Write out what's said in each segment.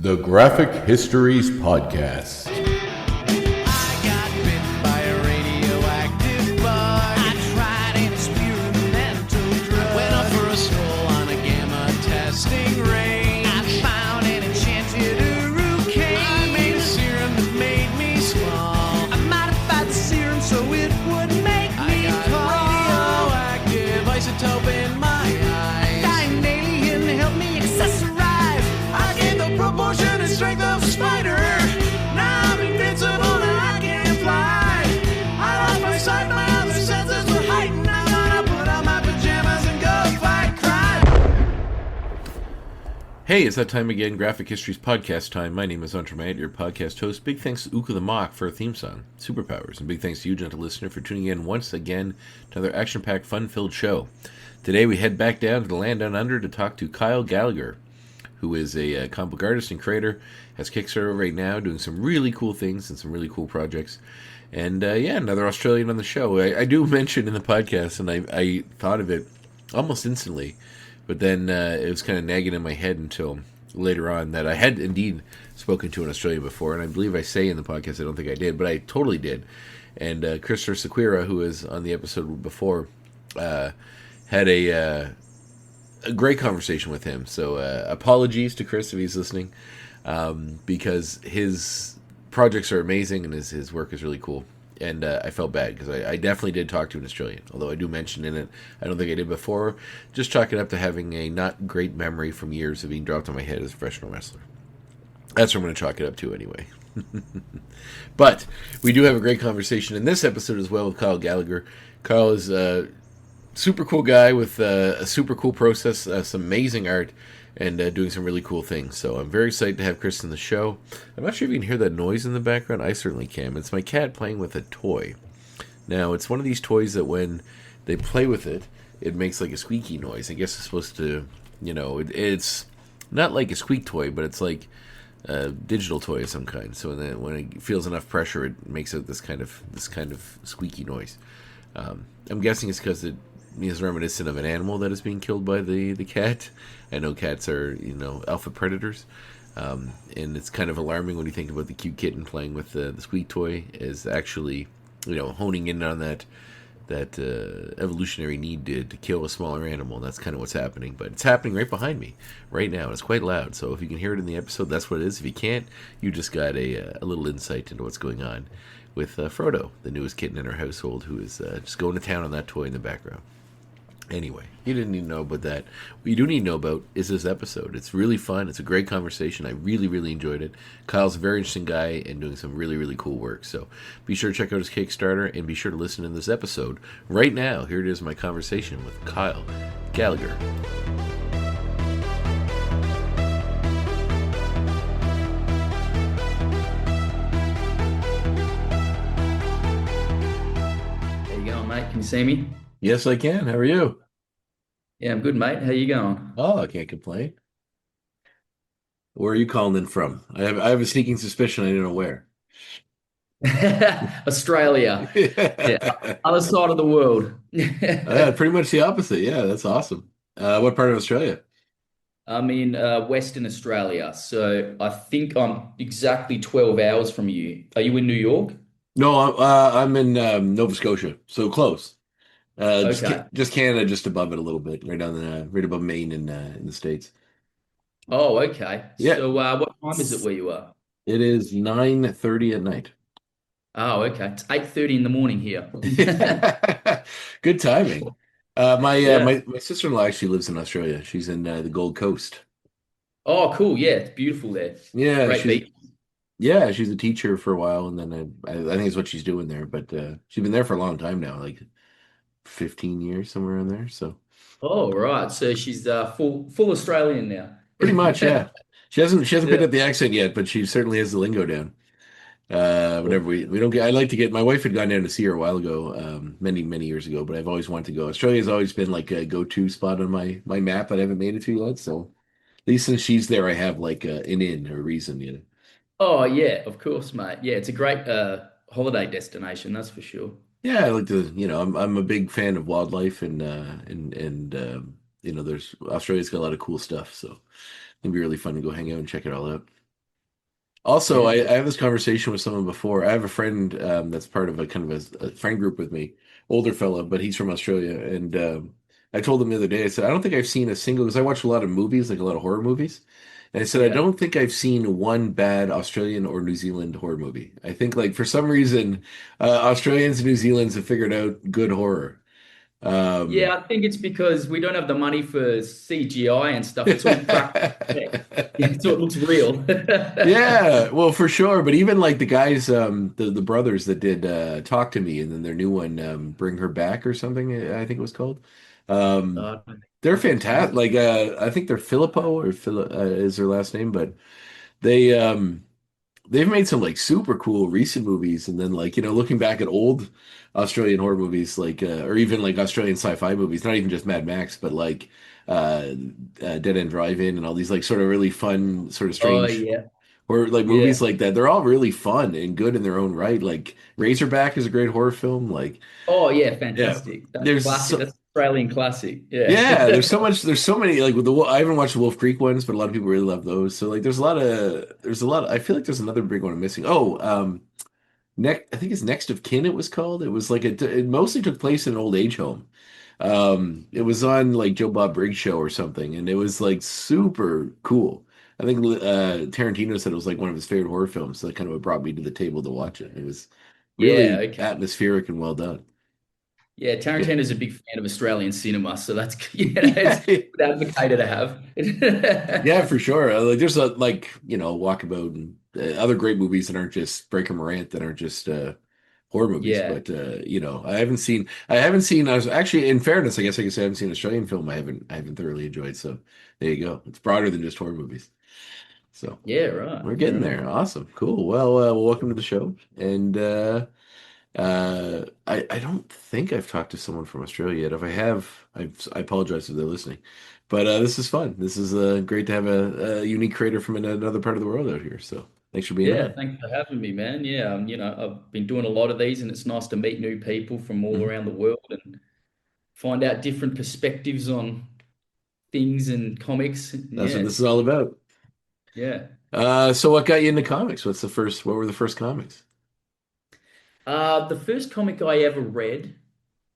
The Graphic Histories Podcast. I got bit by a radioactive bug. I tried an experimental drug. Went up for a stroll on a gamma testing range. I found an enchanted hurricane. I made a serum that made me small. I modified the serum so it would make me tall. Radioactive isotope in my eyes. Dying alien helped me accessorize. I gained the proportion and strength of a spider. Now I'm invincible and I can fly. I lost my sight, my other senses were heightened. I'm gonna put on my pajamas and go fight crime. Hey, it's that time again, Graphic Histories Podcast time. My name is Hunter Matt, your podcast host. Big thanks to Uka the Mock for a theme song, Superpowers. And big thanks to you, gentle listener, for tuning in once again to another action-packed, fun-filled show. Today we head back down to the land down under to talk to Kyle Gallagher, who is a comic book artist and creator, has Kickstarter right now, doing some really cool things and some really cool projects. And another Australian on the show. I do mention in the podcast, and I thought of it almost instantly, but then it was kind of nagging in my head until later on that I had indeed spoken to an Australian before, and I believe I say in the podcast, I don't think I did, but I totally did. And Christopher Sequeira, who was on the episode before, had a great conversation with him. So apologies to Chris if he's listening, because his projects are amazing and his work is really cool. And I felt bad because I definitely did talk to an Australian, although I do mention in it, I don't think I did before, just chalk it up to having a not great memory from years of being dropped on my head as a professional wrestler. That's what I'm going to chalk it up to anyway. But we do have a great conversation in this episode as well with Kyle Gallagher. Kyle is super cool guy with a super cool process, some amazing art, and doing some really cool things. So I'm very excited to have Chris in the show. I'm not sure if you can hear that noise in the background. I certainly can. It's my cat playing with a toy. Now, it's one of these toys that when they play with it, it makes like a squeaky noise. I guess it's supposed to, it's not like a squeak toy, but it's like a digital toy of some kind. So then when it feels enough pressure, it makes out this kind of squeaky noise. I'm guessing it's because it is reminiscent of an animal that is being killed by the cat. I know cats are, alpha predators. And it's kind of alarming when you think about the cute kitten playing with the squeak toy is actually, honing in on that evolutionary need to kill a smaller animal. And that's kind of what's happening. But it's happening right behind me right now. It's quite loud. So if you can hear it in the episode, that's what it is. If you can't, you just got a little insight into what's going on with Frodo, the newest kitten in our household, who is just going to town on that toy in the background. Anyway, you didn't need to know about that. What you do need to know about is this episode. It's really fun. It's a great conversation. I really, really enjoyed it. Kyle's a very interesting guy and doing some really, really cool work. So be sure to check out his Kickstarter and be sure to listen to this episode right now. Here it is, my conversation with Kyle Gallagher. How you going, mate? Can you see me? Yes, I can. How are you? Yeah, I'm good, mate. How you going? Oh, I can't complain. Where are you calling in from? I have a sneaking suspicion I don't know where. Australia. Yeah, other side of the world. Pretty much the opposite. Yeah, that's awesome. What part of Australia? I'm in Western Australia, so I think I'm exactly 12 hours from you. Are you in New York? No, I'm in Nova Scotia, so close. Okay. Just Canada, just above it a little bit, right above Maine in the States. Oh, okay. Yeah, So what time is it where you are? it is 9:30 at night. Oh, okay. It's 8:30 in the morning here. Good timing. My Yeah. my sister-in-law actually lives in Australia. She's in the Gold Coast. Oh, cool. Yeah, it's beautiful there. Yeah, Great beach. she's a teacher for a while, and then I think it's what she's doing there. But she's been there for a long time now, like 15 years, somewhere in there. So Oh, right. So she's full Australian now. pretty much, yeah. She hasn't picked Yeah. up the accent yet, but she certainly has the lingo down. Whenever Cool. we don't get, I like to get. My wife had gone down to see her a while ago, many years ago. But I've always wanted to go. Australia's always been like a go-to spot on my map, but I haven't made it to yet. So at least since she's there, I have like an in or a reason. Oh yeah, of course, mate. Yeah, it's a great holiday destination, that's for sure. Yeah, I like to. I'm a big fan of wildlife and there's Australia's got a lot of cool stuff. So it'd be really fun to go hang out and check it all out. Also, Yeah. I have this conversation with someone before. I have a friend that's part of a kind of a friend group with me, older fellow, but he's from Australia. And I told him the other day, I said, I don't think I've seen a single, because I watch a lot of movies, like a lot of horror movies. And I said, I Yeah. don't think I've seen one bad Australian or New Zealand horror movie. I think, like, for some reason, Australians and New Zealanders have figured out good horror. Yeah, Um, I think it's because we don't have the money for CGI and stuff. It's all practical effects. Yeah, so it looks real. Yeah, well, for sure. But even like the guys, the brothers that did Talk to Me, and then their new one, Bring Her Back or something, I think it was called. Um, I don't think they're that looks fantastic. familiar. Like, I think they're Filippo or is their last name, but they they've made some like super cool recent movies, and then like looking back at old Australian horror movies, like or even like Australian sci-fi movies, not even just Mad Max, but like uh, Dead End Drive-In and all these like sort of really fun, sort of Oh strange yeah, or like yeah. movies like that. They're all really fun and good in their own right. Like Razorback is a great horror film. Like, Oh yeah, yeah, fantastic. That's there's classic. so, That's Australian classic. Yeah. yeah, there's so many like with the I haven't watched the Wolf Creek ones, but a lot of people really love those. So like, there's a lot. I feel like there's another big one I'm missing. Oh, next I think it's Next of Kin. It was called. It was like it mostly took place in an old age home. It was on like Joe Bob Briggs show or something, and it was like super cool. I think Tarantino said it was like one of his favorite horror films. So that kind of what brought me to the table to watch it. It was Yeah, really okay. atmospheric and well done. Yeah, Yeah. Tarantino's a big fan of Australian cinema, so that's it's a good advocator to have. Yeah, for sure. Like there's a like Walkabout and other great movies that aren't just Breaker Morant, that aren't just horror movies. Yeah. But I haven't seen. I was actually, in fairness, I guess I could say I haven't seen an Australian film. I haven't thoroughly enjoyed. So there you go. It's broader than just horror movies. So Yeah, right. we're Fair getting enough. there. Awesome, cool. Well, welcome to the show. And I don't think I've talked to someone from Australia yet. If I have, I apologize if they're listening. But this is fun. This is great to have a unique creator from another part of the world out here. So thanks for being Yeah, on. thanks for having me, man. Yeah, I've been doing a lot of these, and it's nice to meet new people from all Mhm. around the world and find out different perspectives on things and comics. That's what Yeah, this is all about. yeah. So what got you into comics? What were the first comics? The first comic I ever read,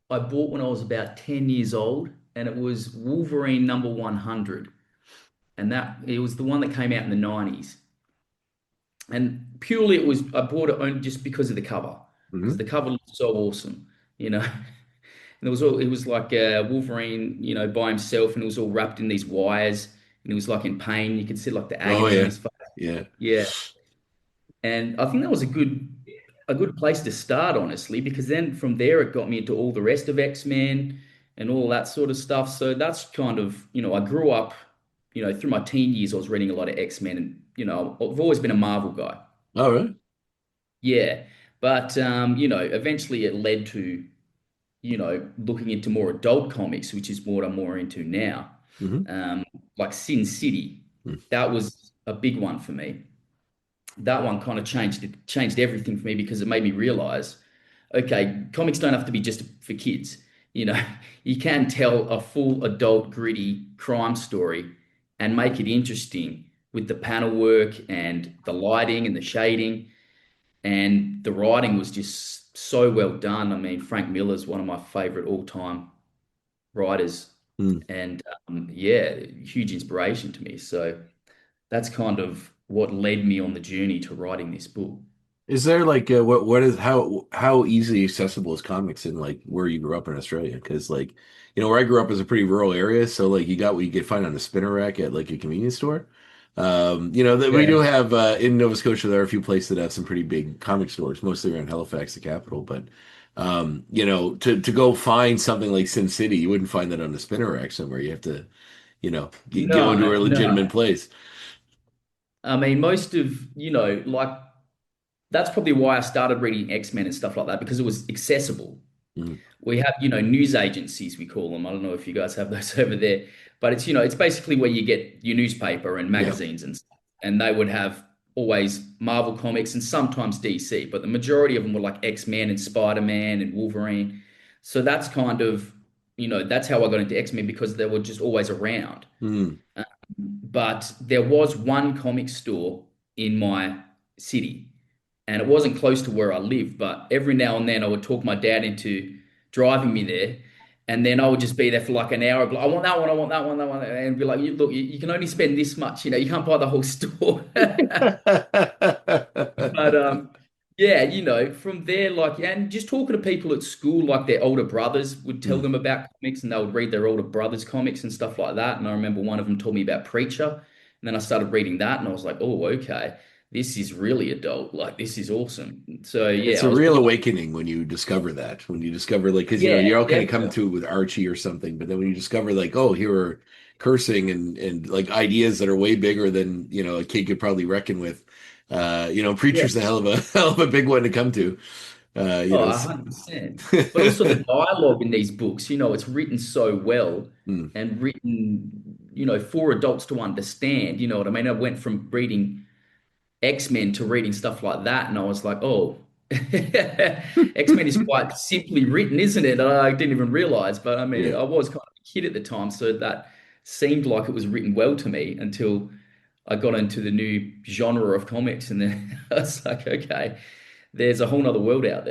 I bought when I was about 10 years old, and it was Wolverine number 100. And that it was the one that came out in the 90s. And purely I bought it only just because of the cover, because the Hmm. cover looked so awesome, you know. And it was like Wolverine, by himself, and it was all wrapped in these wires, and he was like in pain. You could see like the Oh agony on yeah, his face. yeah. Yeah. And I think that was a good place to start, honestly, because then from there it got me into all the rest of X-Men and all that sort of stuff. So that's kind of, I grew up, through my teen years, I was reading a lot of X-Men, and I've always been a Marvel guy. All right. Yeah. But eventually it led to, looking into more adult comics, which is what I'm more into now. Mm-hmm. Um, like Sin City. That was a big one for me. That one kind of changed everything for me because it made me realize, okay, comics don't have to be just for kids. You know, you can tell a full adult gritty crime story and make it interesting with the panel work and the lighting and the shading, and the writing was just so well done. I mean, Frank Miller's one of my favorite all-time writers, Mm. and yeah, huge inspiration to me. So that's kind of what led me on the journey to writing this book. Is there like what is how easily accessible is comics in like where you grew up in Australia? Because like where I grew up is a pretty rural area, so like you got what you could find on a spinner rack at like a convenience store. That we do Yeah. have in Nova Scotia. There are a few places that have some pretty big comic stores, mostly around Halifax, the capital. But to go find something like Sin City, you wouldn't find that on a spinner rack somewhere. You have to go into No, a no. legitimate place. I mean, most of, like that's probably why I started reading X-Men and stuff like that because it was accessible. Mm. We have, news agencies, we call them. I don't know if you guys have those over there, but it's basically where you get your newspaper and Yeah. magazines and stuff. And they would have always Marvel comics and sometimes DC, but the majority of them were like X-Men and Spider-Man and Wolverine. So that's kind of, that's how I got into X-Men because they were just always around. Mm. But there was one comic store in my city, and it wasn't close to where I lived. But every now and then, I would talk my dad into driving me there, and then I would just be there for like an hour. I'd be like, I want that one, I want that one, that one, and be like, look, you can only spend this much. You can't buy the whole store. But yeah, from there, like, yeah, and just talking to people at school, like their older brothers would tell Mm. them about comics, and they would read their older brothers' comics and stuff like that. And I remember one of them told me about Preacher, and then I started reading that, and I was like, oh, okay, this is really adult. Like, this is awesome. So It's yeah, a I was real really, awakening when you discover that. When you discover, like, because yeah, you're all kind of come definitely, to it with Archie or something, but then when you discover, like, oh, here are cursing and like ideas that are way bigger than a kid could probably reckon with. yeah. Preacher's a hell of a hell of a big one to come to. Oh, 100%. But also the dialogue in these books, it's written so well Mm, and written, for adults to understand. You know what I mean? I went from reading X-Men to reading stuff like that, and I was like, oh, X-Men is quite simply written, isn't it? And I didn't even realize, but I mean, yeah. I was kind of a kid at the time, so that seemed like it was written well to me until I got into the new genre of comics, and then I was like, okay, there's a whole nother world out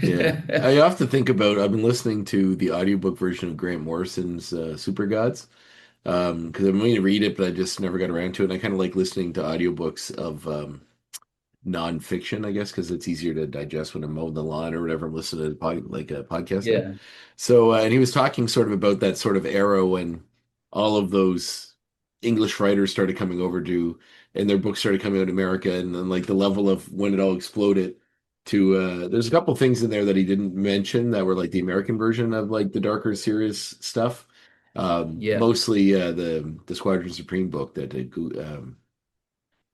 Yeah. there. I have to think about I've been listening to the audiobook version of Grant Morrison's Super Gods. Because I'm going to read it, but I just never got around to it. And I kind of like listening to audiobooks of nonfiction, I guess, because it's easier to digest when I'm mowing the lawn or whatever. I'm listening to like a podcast on. Yeah, So, and he was talking sort of about that sort of era when all of those English writers started coming over to, and their books started coming out in America, and then like the level of when it all exploded. To there's a couple things in there that he didn't mention that were like the American version of like the darker, serious stuff. yeah, Mostly the Squadron Supreme book that I'm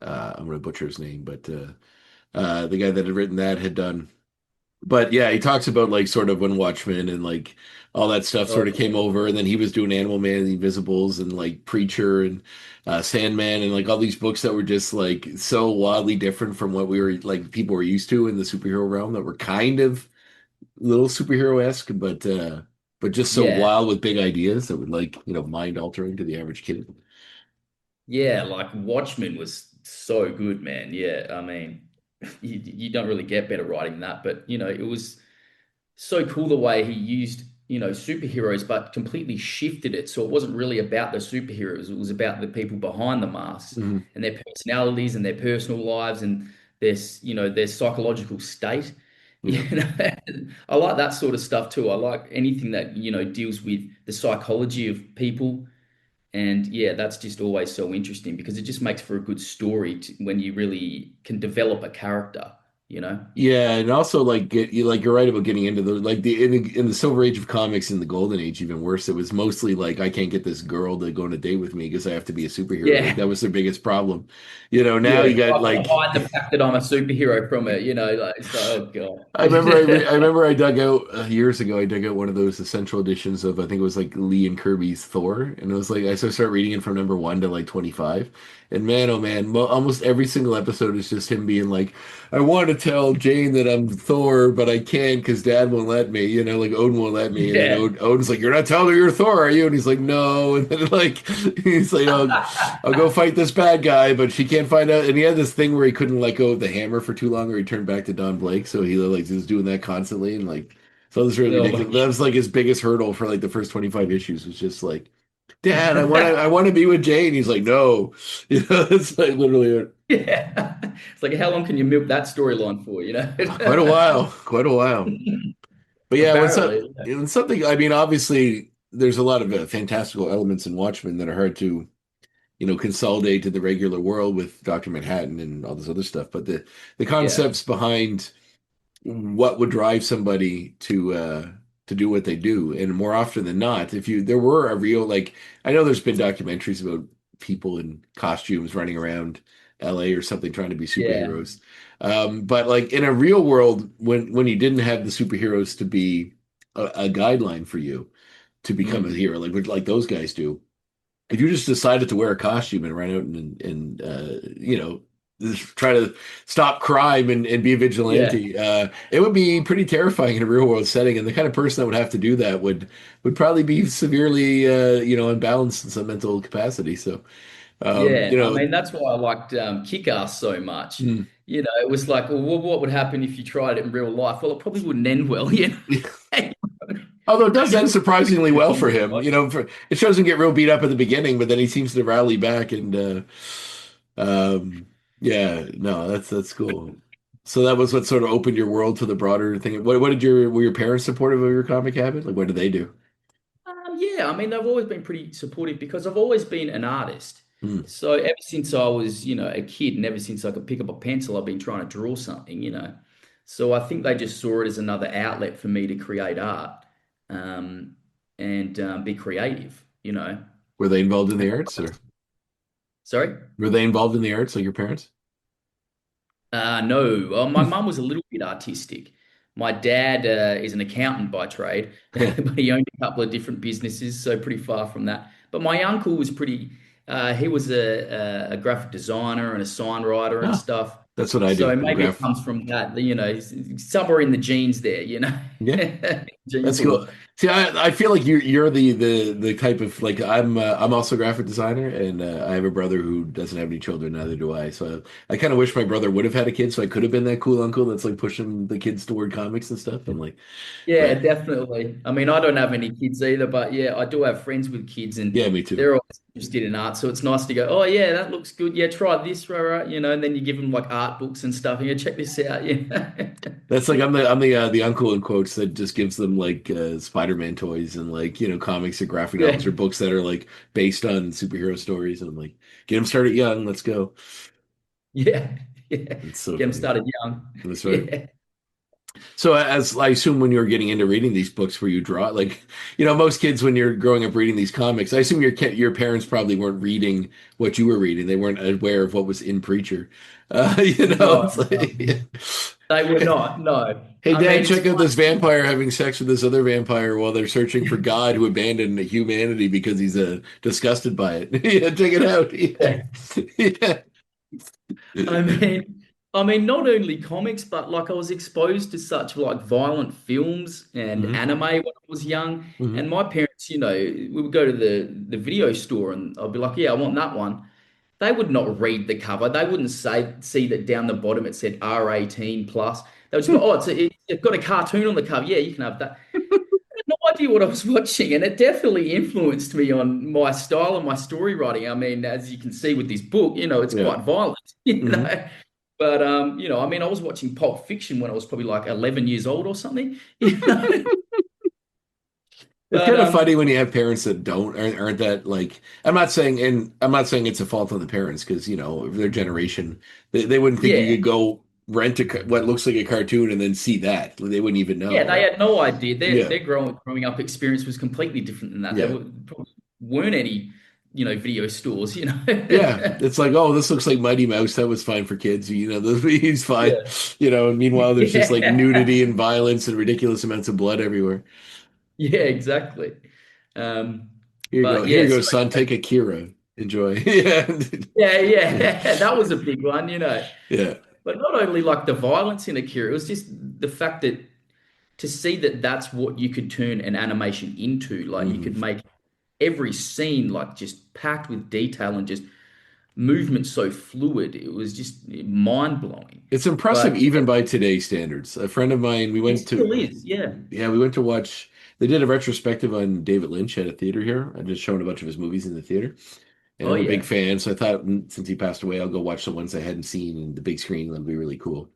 going to butcher his name, but the guy that had written that had done. But yeah, he talks about like sort of when Watchmen and like all that stuff oh, sort of came over, and then he was doing Animal Man and the Invisibles and like Preacher and Sandman and like all these books that were just like so wildly different from what we were like people were used to in the superhero realm that were kind of little superhero-esque, but just so yeah, wild with big ideas that would like mind altering to the average kid. yeah. Like Watchmen was so good, man. Yeah, I mean, you don't really get better writing than that, but it was so cool the way he used, superheroes, but completely shifted it. So it wasn't really about the superheroes. It was about the people behind the masks Mhm. and their personalities and their personal lives and their psychological state. Yeah. I like that sort of stuff too. I like anything that, deals with the psychology of people. And yeah, that's just always so interesting because it just makes for a good story when you really can develop a character, you know? Yeah, and also like you're right about getting into those like in the Silver Age of comics and the Golden Age even worse. It was mostly like I can't get this girl to go on a date with me because I have to be a superhero. Like Yeah. that was their biggest problem. Now Yeah, you got I've got to like hide the fact that I'm a superhero from it, like it's like, oh I remember God. I remember I dug out years ago. I dug out one of those essential editions of I think it was like Lee and Kirby's Thor, and it was like I started reading it from number 1 to like 25, and man, oh man, almost every single episode is just him being like, I want to tell Jane that I'm Thor, but I can't because Dad won't let me. Like Odin won't let me, and then Yeah. Odin's like, you're not telling her you're Thor, are you? And he's like, no, and then like he's like, I'll go fight this bad guy, but she can't find out. And he had this thing where he couldn't let go of the hammer for too long, or he turned back to Don Blake. So he like was doing that constantly, and like so it was really Oh my ridiculous. That was like his biggest hurdle for like the first 25 issues was just like, Dad, I want to be with Jane. He's like, no, it's like literally Yeah. It's like how long can you milk that storyline for, quite a while, quite a while. But yeah, Apparently. when something, I mean, obviously, there's a lot of fantastical elements in Watchmen that are hard to consolidate to the regular world with Dr. Manhattan and all this other stuff. But the Yeah. concepts behind what would drive somebody to do what they do, and more often than not, if you there were a real like I know there's been documentaries about people in costumes running around LA or something trying to be Yeah. superheroes. But like in a real world, when you didn't have the superheroes to be a guideline for you to become a Mm. hero, like those guys do, if you just decided to wear a costume and run out and just try to stop crime and be a Yeah. vigilante, it would be pretty terrifying in a real world setting. And the kind of person that would have to do that would probably be severely unbalanced in some mental capacity. So Yeah. I you know, mean, that's why I liked Kick-Ass so much. mm, It was like, well, what would happen if you tried it in real life? Well, it probably wouldn't end well, Although it does end surprisingly well for him. Right? It shows him get real beat up at the beginning, but then he seems to rally back and yeah, no, that's cool. So that was what sort of opened your world to the broader thing. What did were your parents supportive of your comic habit? Like what did they do? Yeah, I mean, they've always been pretty supportive because I've always been an artist. Hmm. So ever since I was, a kid, and ever since I could pick up a pencil, I've been trying to draw something. So I think they just saw it as another outlet for me to create art, and be creative. Were they involved in the arts or Sorry? were they involved in the arts like your parents? No, my mum was a little bit artistic. My dad is an accountant by trade, but he owned a couple of different businesses, so pretty far from that. But my uncle was he was a graphic designer and a sign writer and Oh, stuff. that's what I do. So I'm a maybe it graph. comes from that, somewhere in the genes there. Yeah. Gene That's cool. pool. See, I feel like you're the type of like I'm also a graphic designer and I have a brother who doesn't have any children, neither do I. So I kind of wish my brother would have had a kid so I could have been that cool uncle that's like pushing the kids toward comics and stuff. I'm like, Yeah, but definitely. I mean, I don't have any kids either, but yeah, I do have friends with kids and yeah, me too. they're always interested in art. So it's nice to go, oh yeah, that looks good. Yeah, try this, right? And then you give them like art books and stuff and you check this out. Yeah. That's like I'm the uncle in quotes that just gives them like Spider-Man toys and like comics or graphic novels Yeah. or books that are like based on superhero stories and I'm like get them started young. Let's go. Yeah. Yeah. It's so Get them funny. started young. That's right. Yeah. So as I assume when you were getting into reading these books where you draw like most kids when you're growing up reading these comics I assume your parents probably weren't reading what you were reading they weren't aware of what was in Preacher No, it's no, like they were not. No. hey I dad mean, it's check out funny. this vampire having sex with this other vampire while they're searching for God who abandoned humanity because he's disgusted by it yeah check it out yeah I yeah mean, not only comics, but like I was exposed to such like violent films and hmm anime when I was young. hmm And my parents, we would go to the video store and I'd be like, yeah, I want that one. They would not read the cover. They wouldn't see that down the bottom it said R18 plus. They would just go, oh, it's got a cartoon on the cover. Yeah, you can have that. No idea what I was watching, and it definitely influenced me on my style and my story writing. I mean, as you can see with this book, it's yeah quite violent, hmm But I mean, I was watching Pulp Fiction when I was probably like 11 years old or something, you know. It's But kind of funny when you have parents that aren't that like I'm not saying it's a fault on the parents because their generation they wouldn't think you yeah, could go rent what looks like a cartoon and then see that they wouldn't even know yeah, they right had no idea. Their yeah their growing up experience was completely different than that. There yeah probably weren't any, video stores. yeah it's like oh this looks like Mighty Mouse that was fine for kids he's fine Yeah, and meanwhile there's just like nudity yeah, and violence and ridiculous amounts of blood everywhere yeah, exactly. Um, but here yeah, you go so son take Akira enjoy yeah yeah, yeah yeah, that was a big one. yeah But not only like the violence in Akira, it was just the fact that to see that that's what you could turn an animation into. Like you hmm could make every scene like just packed with detail and just movement so fluid. It was just mind blowing. It's impressive But even by today's standards. A friend of mine, it still is, yeah. we went to watch, they did a retrospective on David Lynch at a theater here. I just showing a bunch of his movies in the theater. And Oh I'm a big yeah, fan. So I thought since he passed away, I'll go watch the ones I hadn't seen in the big screen. That'd be really cool.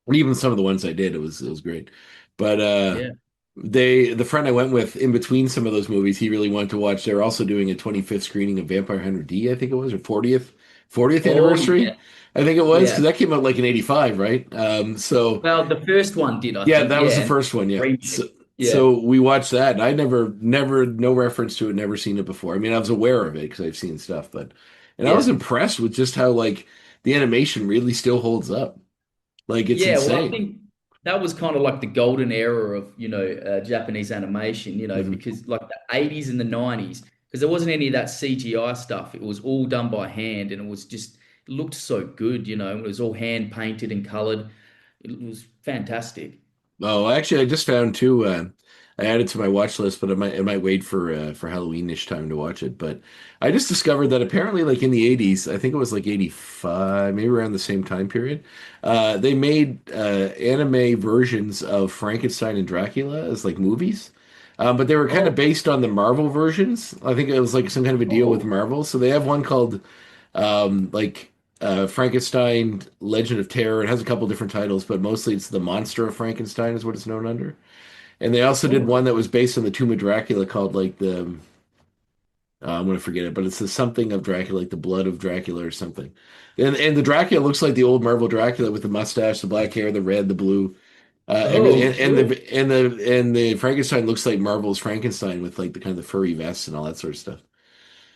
And even some of the ones I did, it was great. But yeah. the friend I went with in between some of those movies, he really wanted to watch. They're also doing a 25th screening of Vampire Hunter D, I think it was, or 40th Oh anniversary. yeah, I think it was because yeah. that came out like in '85, right? So Well, the first one did, I yeah, think, that was yeah, the and first one. Yeah. So, remake. Yeah, so we watched that, and I never, no reference to it, never seen it before. I mean, I was aware of it because I've seen stuff, and I was yeah. impressed with just how like the animation really still holds up. Like it's Yeah, well, I insane. think that was kind of like the golden era of, Japanese animation, hmm because like the 80s and the 90s, because there wasn't any of that CGI stuff. It was all done by hand and it looked so good, it was all hand painted and colored. It was fantastic. Oh, actually, I just found two. I added to my watch list, but I might wait for Halloween-ish time to watch it. But I just discovered that apparently, like in the '80s, I think it was like '85, maybe around the same time period, they made anime versions of Frankenstein and Dracula as like movies. But they were kind of Oh, based on the Marvel versions. I think it was like some kind of a deal with oh, Marvel. So they have one called like Frankenstein Legend of Terror. It has a couple different titles, but mostly it's the Monster of Frankenstein is what it's known under. And they also did oh, one that was based on the Tomb of Dracula called like the I'm gonna forget it, but it's the something of Dracula, like the blood of Dracula or something. And the Dracula looks like the old Marvel Dracula with the mustache, the black hair, the red, the blue, everything. oh, cool. And the Frankenstein looks like Marvel's Frankenstein with like the kind of the furry vests and all that sort of stuff.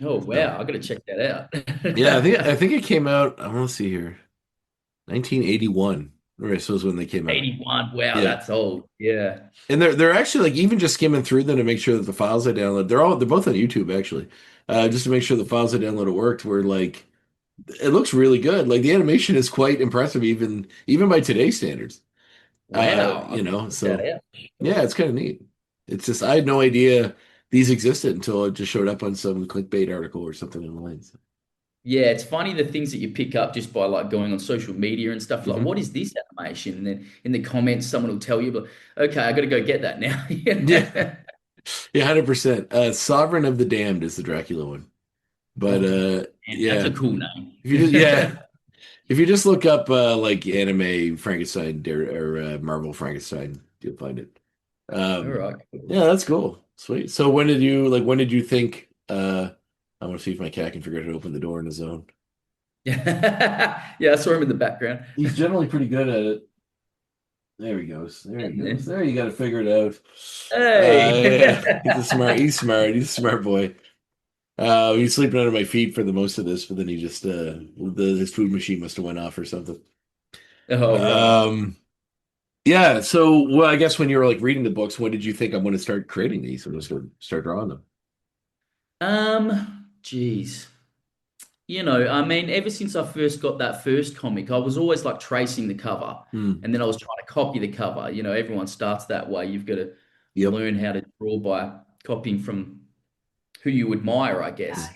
Oh, So wow. I got to check that yeah, I think out. I think it came out. I want to see here. 1981. Right, so was when they came out. 81. Wow, Yeah. that's old. Yeah. And they're actually like even just skimming through them to make sure that the files I download, they're both on YouTube actually. Just to make sure the files I downloaded worked were like it looks really good. Like the animation is quite impressive even by today's standards. Wow. I've got to check that So out. yeah, Sure. it's kind of neat. It's just I had no idea these existed until it just showed up on some clickbait article or something online. So. Yeah, it's funny the things that you pick up just by like going on social media and stuff like, Mhm. what is this animation? And then in the comments, someone will tell you, but okay, I got to go get that now. Yeah, Yeah. yeah, 100%. Sovereign of the Damned is the Dracula one. But Oh, man, that's yeah, a cool name. if you just yeah, if you just look up like anime Frankenstein or Marvel Frankenstein, you'll find it. All Um, right. Cool. yeah, that's cool. Sweet. So when did you think I want to see if my cat can figure out how to open the door in his zone. Yeah. Yeah, I saw him in the background. He's generally pretty good at it. There he goes. There he goes. There you got to figure it out. Hey. Yeah, he's a smart. He's smart. He's a smart boy. He's sleeping under my feet for the most of this, but then he just his food machine must have went off or something. Oh, right. Um, yeah. So, well, I guess when you were like reading the books, when did you think I'm going to start creating these or just start drawing them? Geez. I mean, ever since I first got that first comic, I was always like tracing the cover Hmm. and then I was trying to copy the cover. Everyone starts that way. You've got to Yep. learn how to draw by copying from who you admire, I guess.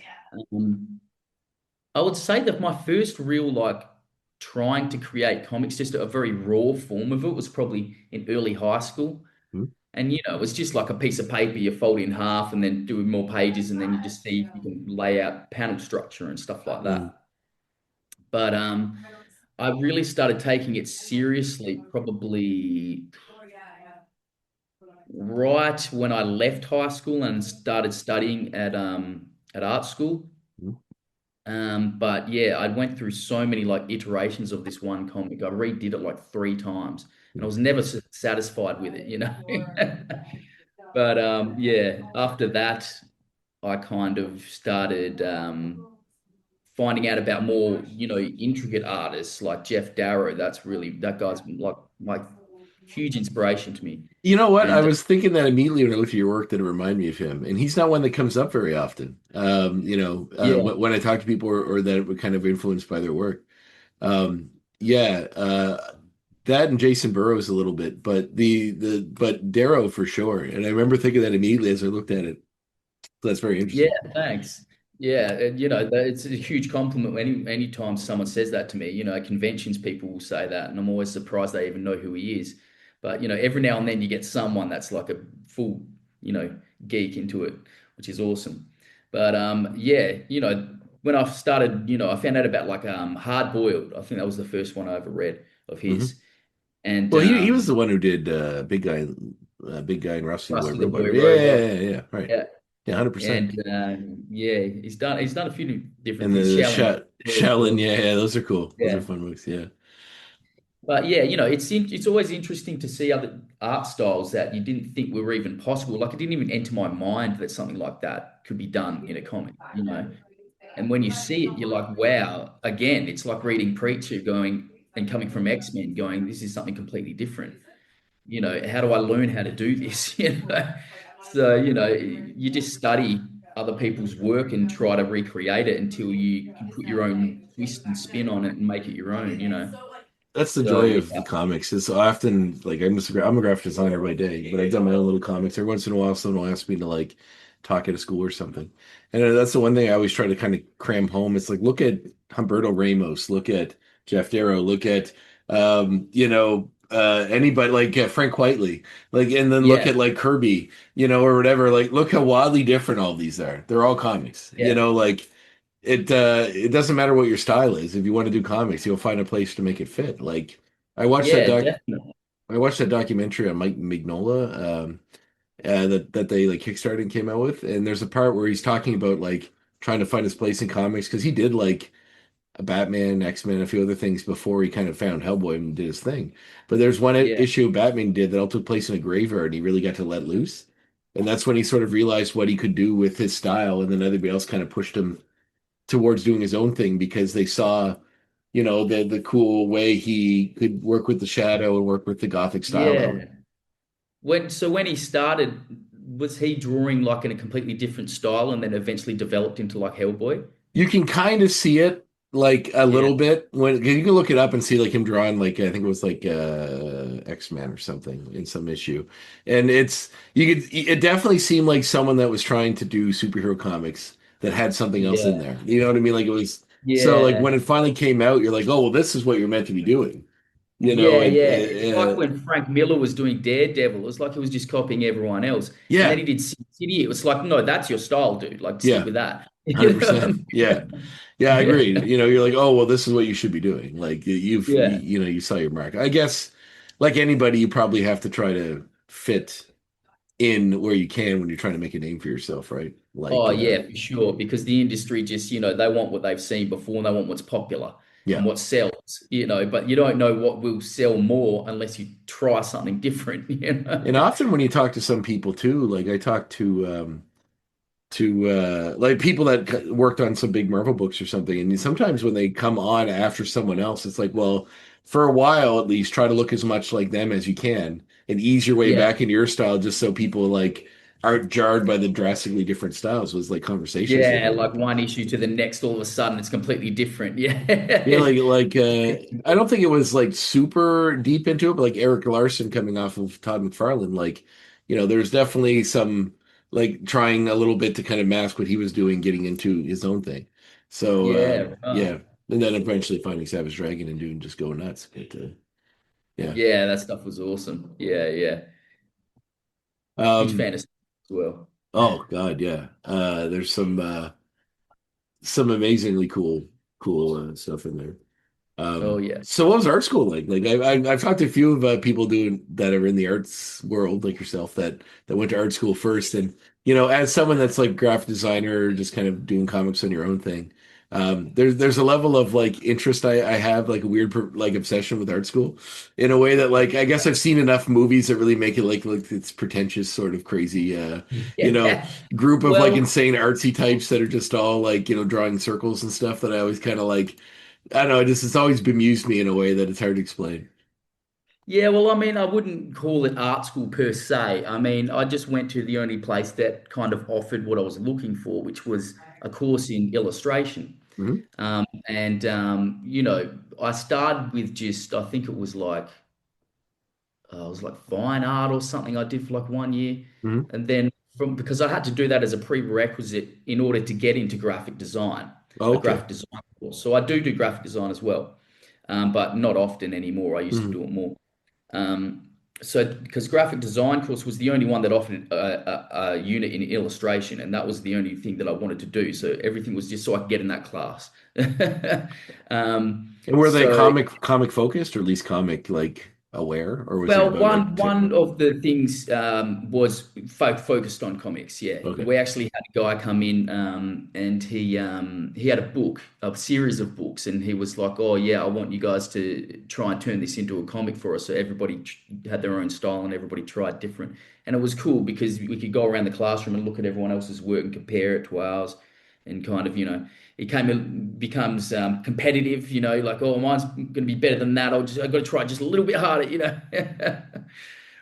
Um, I would say that my first real like trying to create comics, just a very raw form of it, was probably in early high school. Hmm. And it was just like a piece of paper you fold in half and then do more pages, and then you just see if you can lay out panel structure and stuff like Hmm. that. But I really started taking it seriously probably right when I left high school and started studying at art school. Hmm. But yeah, I went through so many like iterations of this one comic. I redid it like three times, and I was never satisfied with it. But yeah, after that, I kind of started finding out about more, intricate artists like Jeff Darrow. That guy's like my huge inspiration to me. You know what? I And was thinking that immediately when I looked at your work that it reminded me of him, and he's not one that comes up very often. yeah, When I talk to people or that were kind of influenced by their work. Yeah, that and Jason Burrows a little bit, but but Darrow for sure. And I remember thinking that immediately as I looked at it. That's very yeah, interesting. thanks. Yeah, and, it's a huge compliment anytime someone says that to me. At conventions, people will say that, and I'm always surprised they even know who he is. But every now and then you get someone that's like a full, geek into it, which is awesome. But yeah, when I started, I found out about like Hard Boiled. I think that was the first one I ever read of Hmm. his, and Well, he was the one who did Big Guy and Rusty the Boy Rusty the Robot. Boy Yeah, yeah, Robot. yeah, yeah, right. Yeah, Yeah, 100%. and yeah, he's done a few different And things. the Shaolin Soccer as Shaolin, well. yeah, yeah, those are cool. Those are Yeah. fun books. Yeah. But yeah, it's always interesting to see other art styles that you didn't think were even possible. Like it didn't even enter my mind that something like that could be done in a comic. And when you see it, you're like, wow, again, it's like reading Preacher going and coming from X-Men going, this is something completely different. How do I learn how to do this? So, you just study other people's work and try to recreate it until you can put your own twist and spin on it and make it your own. that's the So joy of yeah, the comics. Is often like I'm a graphic designer by day, but I've done my own little comics. Every once in a while, someone will ask me to like talk at a school or something, and that's the one thing I always try to kind of cram home. It's like look at Humberto Ramos, look at Jeff Darrow, look at anybody like Frank Whiteley, like, and then look yeah, at like Kirby, or whatever. Like look how wildly different all these are. They're all comics, yeah, like. It doesn't matter what your style is. If you want to do comics, you'll find a place to make it fit. Like I watched that yeah, doc definitely. I watched that documentary on Mike Mignola that they like Kickstarter and came out with, and there's a part where he's talking about like trying to find his place in comics because he did like a Batman, X-Men, a few other things before he kind of found Hellboy and did his thing. But there's one Yeah, issue Batman did that all took place in a graveyard, and he really got to let loose. And that's when he sort of realized what he could do with his style, and then everybody else kind of pushed him towards doing his own thing because they saw, the cool way he could work with the shadow and work with the gothic style that yeah. When he started, was he drawing like in a completely different style and then eventually developed into like Hellboy? you can kind of see it like a Yeah, little bit when you can look it up and see like him drawing like I think it was like X-Men or something in some issue. And it definitely seemed like someone that was trying to do superhero comics that had something else in yeah, there. You know what I mean? Like it was so like when yeah. it finally came out, you're like, oh well, this is what you're meant to be doing. Yeah, And yeah. It's like when Frank Miller was doing Daredevil. It was like he was just copying everyone else. And then yeah, he did Sin City. It was like, no, that's your style, dude. Like, stick yeah. with that. You know what I 100%. Yeah. mean? Yeah, I Yeah. agree. You're like, "Oh, well, this is what you should be doing." Like Yeah. you saw your mark. I guess like anybody, you probably have to try to fit in where you can when you're trying to make a name for yourself, right? Like Oh, yeah, for sure. Because the industry just, they want what they've seen before and they want what's popular and yeah. what sells, but you don't know what will sell more unless you try something different, you And know? often when you talk to some people too, like I talked to like people that worked on some big Marvel books or something. And sometimes when they come on after someone else, it's like, well, for a while at least, try to look as much like them as you can and ease your way Yeah. back into your style, just so people like aren't jarred by the drastically different styles. Was like conversations they Yeah, had like with them. one issue to the next, all of a sudden it's completely different. Yeah, Yeah. I don't think it was like super deep into it, but like Eric Larson coming off of Todd McFarlane, like, there's definitely some like trying a little bit to kind of mask what he was doing, getting into his own thing. So Yeah, right. yeah, and then eventually finding Savage Dragon and doing just go nuts. But yeah, Yeah, that stuff was awesome. Yeah, yeah. Huge um, fan of as well. oh God, yeah. There's some amazingly cool stuff in there. Oh yeah. So what was art school like? Like I've talked to a few of people doing that are in the arts world, like yourself, that went to art school first, and as someone that's like graphic designer, just kind of doing comics on your own thing, there's a level of like interest I have, like a weird like obsession with art school, in a way that like I guess I've seen enough movies that really make it like it's pretentious, sort of crazy, Yeah. group of like Well, insane artsy types that are just all like drawing circles and stuff that I always kind of like. I don't know. It's always bemused me in a way that it's hard to explain. yeah, well, I mean, I wouldn't call it art school per se. I mean, I just went to the only place that kind of offered what I was looking for, which was a course in illustration. Hmm. I started with just, I think it was like fine art or something I did for like 1 year. Hmm. And then because I had to do that as a prerequisite in order to get into graphic design, Oh, a okay. graphic design course. So I do graphic design as well, but not often anymore. I used to Hmm. do it more. Um, so because graphic design course was the only one that offered a unit in illustration, and that was the only thing that I wanted to do. So everything was just so I could get in that class. And were they So comic focused or at least comic like aware, or was it Well, about one like one technical? of the things was focused on comics. Yeah, Okay. we actually had a guy come in, and he had a book, a series of books, and he was like, "Oh yeah, I want you guys to try and turn this into a comic for us." So everybody had their own style, and everybody tried different, and it was cool because we could go around the classroom and look at everyone else's work and compare it to ours, and kind of it becomes competitive, like, oh, mine's going to be better than that. I've got to try just a little bit harder.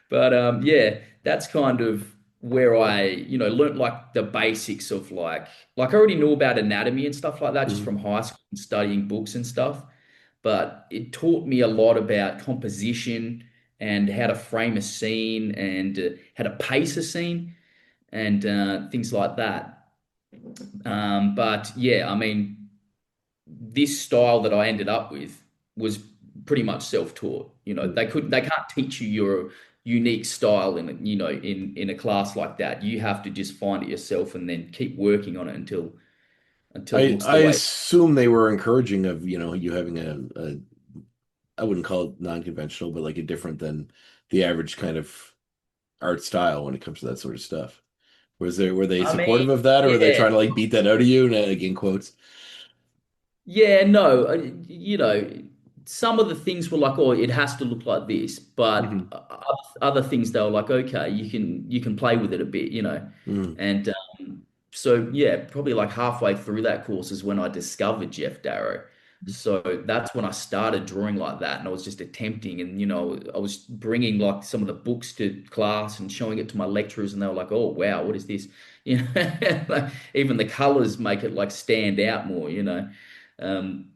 But yeah, that's kind of where I, learned like the basics of like I already knew about anatomy and stuff like that just Hmm. from high school and studying books and stuff. but it taught me a lot about composition and how to frame a scene and how to pace a scene and things like that. But yeah, I mean, this style that I ended up with was pretty much self-taught. They can't teach you your unique style in a class like that. You have to just find it yourself and then keep working on it until it looks I the way. assume they were encouraging of, you having a I wouldn't call it non-conventional, but like a different than the average kind of art style when it comes to that sort of stuff. Were they I supportive mean, of that, or were they yeah. trying to like beat that out of you? And again, quotes. Yeah, no, some of the things were like, oh, it has to look like this, but Hmm. other things they were like, okay, you can play with it a bit, Mm. and so yeah, probably like halfway through that course is when I discovered Jeff Darrow. So that's when I started drawing like that, and I was just attempting, and I was bringing like some of the books to class and showing it to my lecturers, and they were like, oh wow, what is this? Like, even the colors make it like stand out more.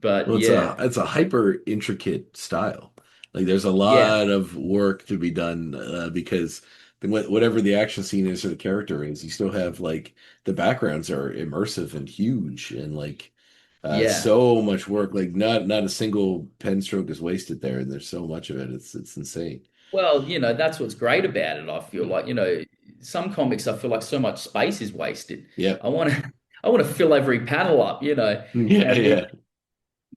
But Well, it's a yeah, it's a hyper intricate style. Like there's a yeah, lot of work to be done because whatever the action scene is or the character is, you still have like the backgrounds are immersive and huge and like yeah. so much work. Like not a single pen stroke is wasted there, and there's so much of it. It's insane. Well, that's what's great about it. I feel like, some comics, I feel like so much space is wasted. Yeah, I want to, I want to fill every panel up. yeah, And yeah.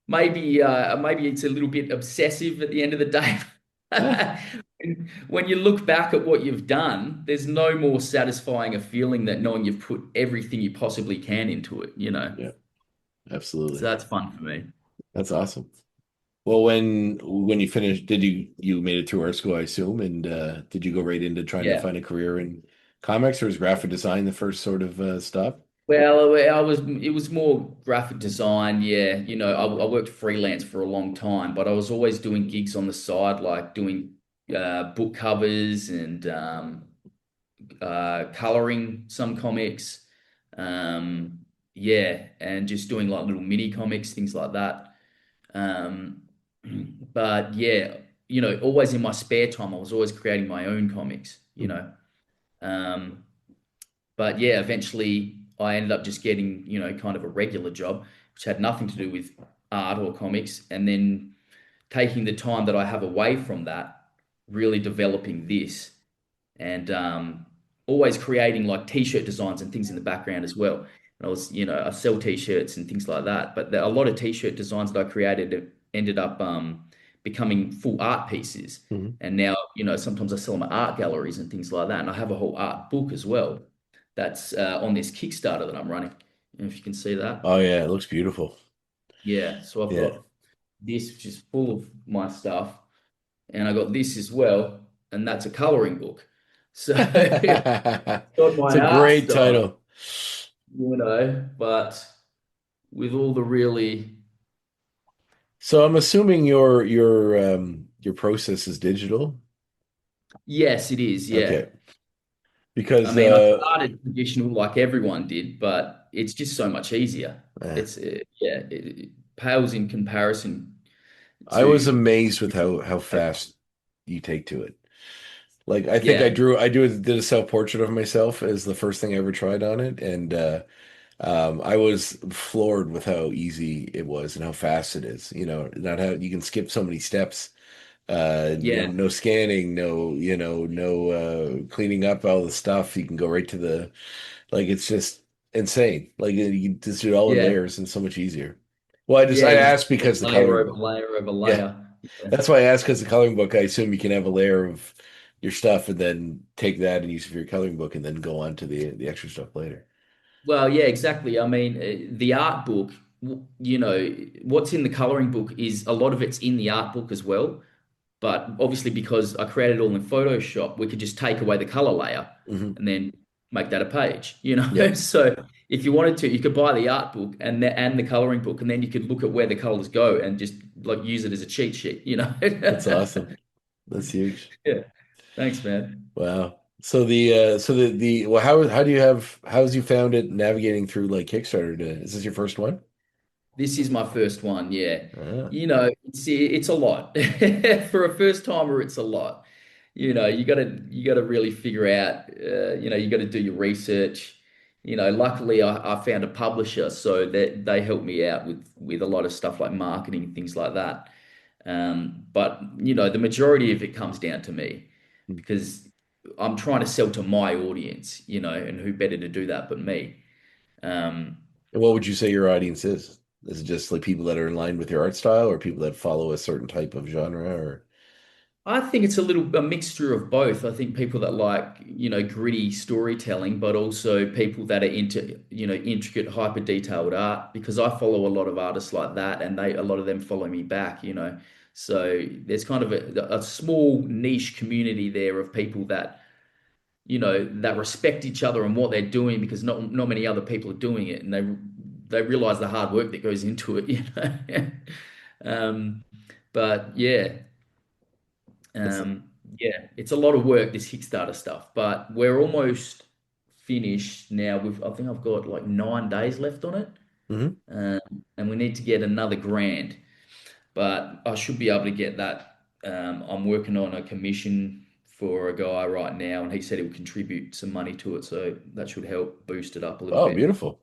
maybe it's a little bit obsessive at the end of the day. Ah, When you look back at what you've done, there's no more satisfying a feeling that knowing you've put everything you possibly can into it. yeah, So absolutely. that's fun for me. That's awesome. Well, when you finished, did you made it through art school, I assume, and did you go right into trying to Yeah. find a career in comics, or was graphic design the first sort of stop? Well, it was more graphic design, yeah. I worked freelance for a long time, but I was always doing gigs on the side, like doing book covers and coloring some comics. Yeah, and just doing like little mini comics, things like that. Um, but yeah, always in my spare time, I was always creating my own comics. Um, but yeah, eventually I ended up just getting, kind of a regular job, which had nothing to do with art or comics. And then taking the time that I have away from that, really developing this and always creating like t-shirt designs and things in the background as well. And I sell t-shirts and things like that. But a lot of t-shirt designs that I created ended up becoming full art pieces. Mhm. And now, sometimes I sell them at art galleries and things like that. And I have a whole art book as well that's on this Kickstarter that I'm running. If you can see that. Oh yeah, it looks beautiful. Yeah. So I've Yeah. got this, which is full of my stuff. And I got this as well. And that's a coloring book. So got It's my a art great style, title. but with all the really, So I'm assuming your process is digital. yes, it is. Yeah. Okay. I Because mean, I started traditional like everyone did, but it's just so much easier. eh, It's, yeah, it pales in comparison I was to, amazed with how fast you take to it. Like I think yeah, did a self portrait of myself as the first thing I ever tried on it, and I was floored with how easy it was and how fast it is. Not how you can skip so many steps. No, yeah, no scanning, no cleaning up all the stuff. You can go right to the like. It's just insane. Like you can just do it all in yeah, layers and so much easier. Well, yeah. I You just asked because the layer coloring over book. layer over Yeah, layer. Yeah. that's why I asked because the coloring book. I assume you can have a layer of your stuff and then take that and use it for your coloring book and then go on to the extra stuff later. Well, yeah, exactly. I mean, the art book, what's in the coloring book is a lot of it's in the art book as well. But obviously, because I created it all in Photoshop, we could just take away the color layer Hmm. and then make that a page. Yep, So if you wanted to, you could buy the art book and the coloring book, and then you could look at where the colors go and just like use it as a cheat sheet. that's awesome. That's huge. Yeah. Thanks, man. Wow. So the well, how's you found it navigating through like Kickstarter? Is this your first one? This is my first one, yeah. Ah. It's a lot. For a first timer, it's a lot. You gotta really figure out, you gotta do your research. Luckily I found a publisher, so that they helped me out with a lot of stuff like marketing and things like that. But the majority of it comes down to me because I'm trying to sell to my audience, and who better to do that but me. Um, And what would you say your audience is? Is it just like people that are in line with your art style, or people that follow a certain type of genre, or? I think it's a mixture of both. I think people that like, gritty storytelling, but also people that are into, intricate, hyper detailed art, because I follow a lot of artists like that and a lot of them follow me back. So there's kind of a small niche community there of people that respect each other and what they're doing because not many other people are doing it, and they realize the hard work that goes into it. Um, but That's um, yeah, it's a lot of work, this Kickstarter stuff, but we're almost finished now. I think I've got like 9 days left on it, hmm um, and we need to get another grand. But I should be able to get that. I'm working on a commission for a guy right now, and he said he would contribute some money to it, so that should help boost it up a little Oh, bit. beautiful.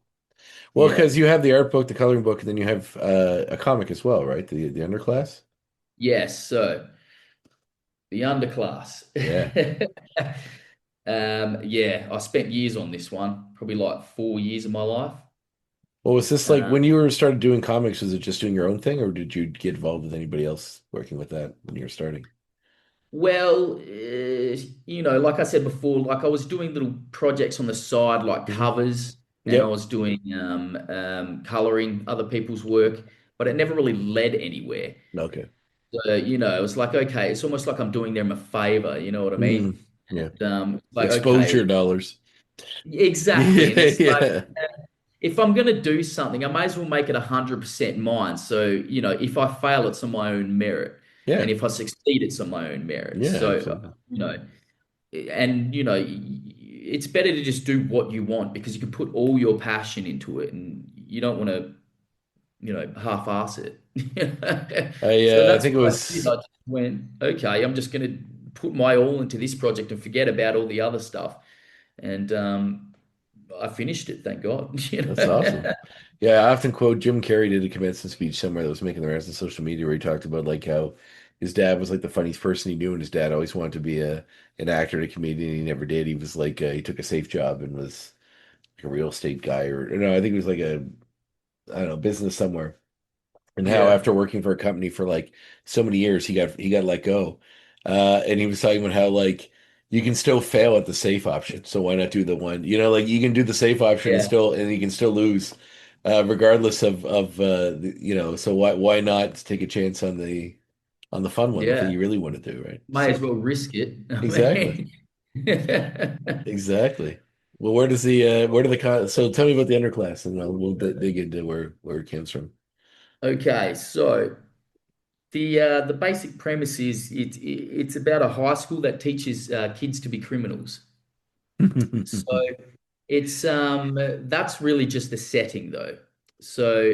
Well, Yeah. because you have the art book, the coloring book, and then you have a comic as well, right? The Underclass. Yes. So the underclass. Yeah. Yeah, I spent years on this one, probably like 4 years of my life. Well, was this like Uh, when you were started doing comics? Was it just doing your own thing, or did you get involved with anybody else working with that when you were starting? well, like I said before, like I was doing little projects on the side, like hmm covers, and I Yep. was doing coloring other people's work, but it never really led anywhere. Okay. So, it was like, okay, it's almost like I'm doing them a favor, you know what I Mm, mean? yeah. Like, Exposure okay, dollars. exactly. And Yeah. it's like, Yeah. if I'm going to do something, I may as well make it 100% mine. So, if I fail, it's on my own merit. And Yeah. if I succeed, it's on my own merit. Yeah. So, Absolutely. it's better to just do what you want because you can put all your passion into it and you don't want to, half-ass it. So I that's think it what I did. was. I just went, okay, I'm just going to put my all into this project and forget about all the other stuff. And I finished it, thank God. That's awesome. Yeah, I often quote Jim Carrey did a commencement speech somewhere that was making the rounds on social media where he talked about like how his dad was like the funniest person he knew, and his dad always wanted to be an actor and a comedian. He never did. He was like he took a safe job and was like a real estate guy, or no, I think it was like a I don't know business somewhere. And how Yeah, after working for a company for like so many years he got let go, and he was talking about how like you can still fail at the safe option, so why not do the one, like you can do the safe option and yeah, still and you can still lose, regardless of so why not take a chance on the fun one, the thing yeah. you really want to do, right? May as So well risk it. I exactly, mean, exactly. Well, where do so tell me about the underclass, and we'll dig into where it comes from. okay, so the basic premise is it's about a high school that teaches kids to be criminals. So that's really just the setting though. So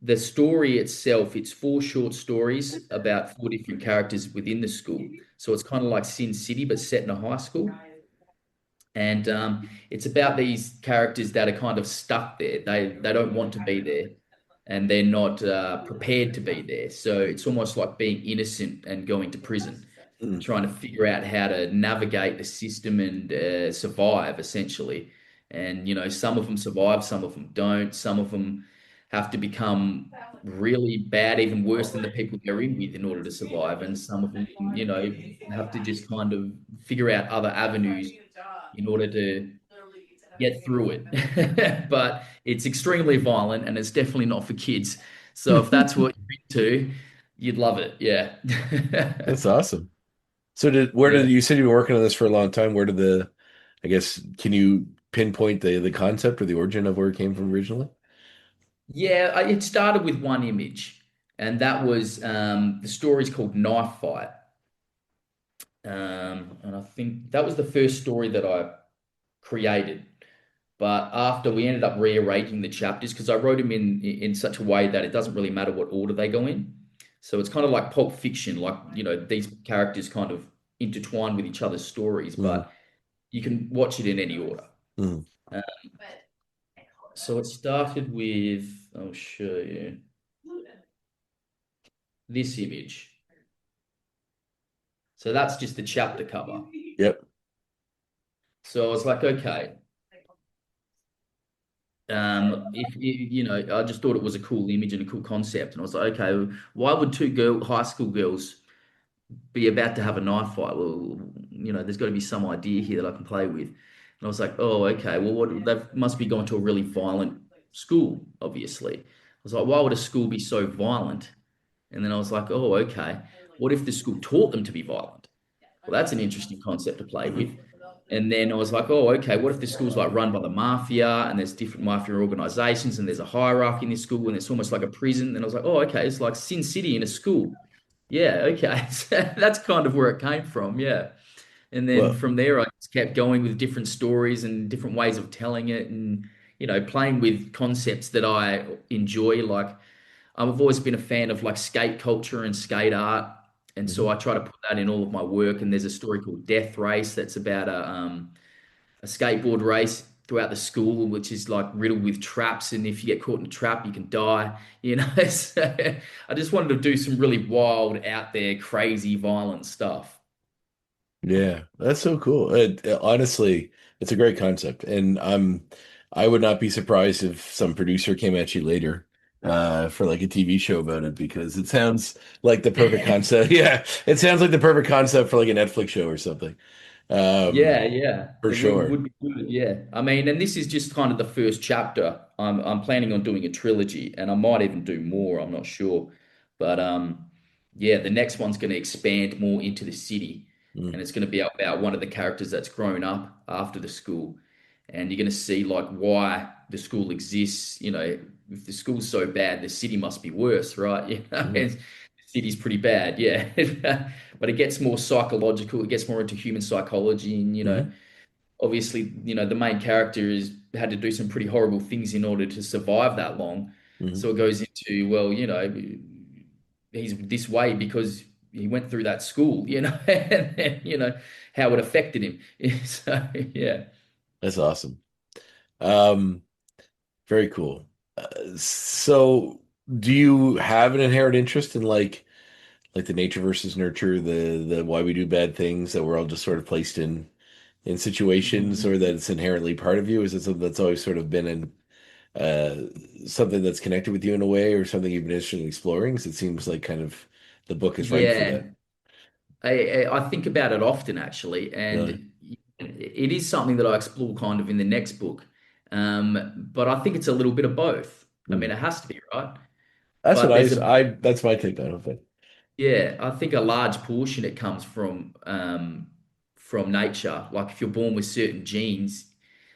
the story itself, it's four short stories about four different characters within the school. So it's kind of like Sin City, but set in a high school. And it's about these characters that are kind of stuck there. They don't want to be there, and they're not prepared to be there. So it's almost like being innocent and going to prison, trying to figure out how to navigate the system and survive essentially. And some of them survive, some of them don't. Some of them have to become really bad, even worse than the people they're in with in order to survive. And some of them, have to just kind of figure out other avenues in order to get through it. But it's extremely violent and it's definitely not for kids. So if that's what you're into, you'd love it. Yeah. That's awesome. So where Yeah. did you said you were working on this for a long time? Where did I guess, can you pinpoint the concept or the origin of where it came from originally? Yeah. It started with one image, and that was the story's called Knife Fight. And I think that was the first story that I created. But after we ended up rearranging the chapters because I wrote them in such a way that it doesn't really matter what order they go in. So it's kind of like Pulp Fiction, like these characters kind of intertwine with each other's stories, Mm, but you can watch it in any order. mm. Uh, so it started with, I'll show you this image. So that's just the chapter cover. Yep. So I was like, okay, if I just thought it was a cool image and a cool concept, and I was like, okay, why would high school girls be about to have a knife fight? Well, there's got to be some idea here that I can play with. And I was like, oh, okay, well, they must be going to a really violent school, obviously. I was like, why would a school be so violent? And then I was like, oh, okay, what if the school taught them to be violent? Well, that's an interesting concept to play Hmm. with. And then I was like, oh, okay, what if the school's like run by the mafia and there's different mafia organizations and there's a hierarchy in this school and it's almost like a prison? And I was like, oh, okay, it's like Sin City in a school. Yeah, okay. So that's kind of where it came from. Yeah. And then Well, from there, I just kept going with different stories and different ways of telling it and, playing with concepts that I enjoy. Like, I've always been a fan of like skate culture and skate art. And mhm. so I try to put that in all of my work. And there's a story called Death Race that's about a skateboard race throughout the school, which is like riddled with traps. And if you get caught in a trap, you can die. So I just wanted to do some really wild, out there, crazy, violent stuff. Yeah, that's so cool. Honestly, it's a great concept, and I would not be surprised if some producer came at you later for like a TV show about it because it sounds like the perfect concept. Yeah, it sounds like the perfect concept for like a Netflix show or something. Yeah, Um, yeah, for it sure. would be good. Yeah, I mean, and this is just kind of the first chapter. I'm planning on doing a trilogy, and I might even do more. I'm not sure, but yeah, the next one's going to expand more into the city, Mm, and it's going to be about one of the characters that's grown up after the school, and you're going to see like why the school exists. If the school's so bad, the city must be worse, right? mm, And the city's pretty bad, yeah. But it gets more psychological. It gets more into human psychology, and mhm, obviously, the main character is had to do some pretty horrible things in order to survive that long. mhm. So it goes into, well, he's this way because he went through that school, and then, how it affected him. So yeah. That's awesome. Um, Very cool. So, do you have an inherent interest in like the nature versus nurture, the why we do bad things that we're all just sort of placed in situations, or that it's inherently part of you? Is it something that's always sort of been in something that's connected with you in a way, or something you've been interested in exploring? Because it seems like kind of the book is ripe for Yeah. that. I think about it often actually, Uh, and it is something that I explore kind of in the next book. But I think it's a little bit of both. I hmm. mean, it has to be, right? That's what But there's a I that's my take on it. Yeah, I think a large portion it comes from nature. Like if you're born with certain genes,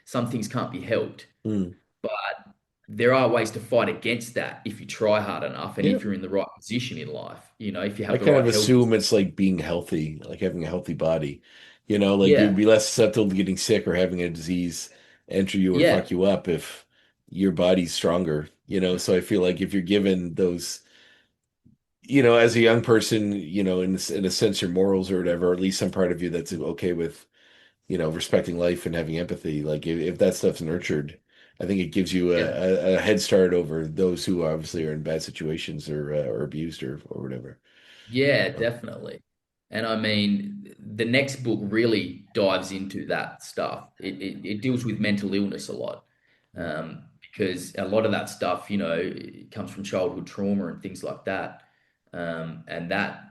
some things can't be helped. Hmm. But there are ways to fight against that if you try hard enough and Yeah. if you're in the right position in life. If you I have the kind of right health. assume it's like being healthy, like having a healthy body. Like you'd Yeah, be less susceptible to getting sick or having a disease enter you or yeah, fuck you up if your body's stronger. So I feel like if you're given those, as a young person, in a sense, your morals or whatever, or at least some part of you that's okay with, respecting life and having empathy. Like if that stuff's nurtured, I think it gives you yeah. a head start over those who obviously are in bad situations or abused or whatever. Yeah, definitely. And I mean, the next book really dives into that stuff. It deals with mental illness a lot, because a lot of that stuff, it comes from childhood trauma and things like that. And that,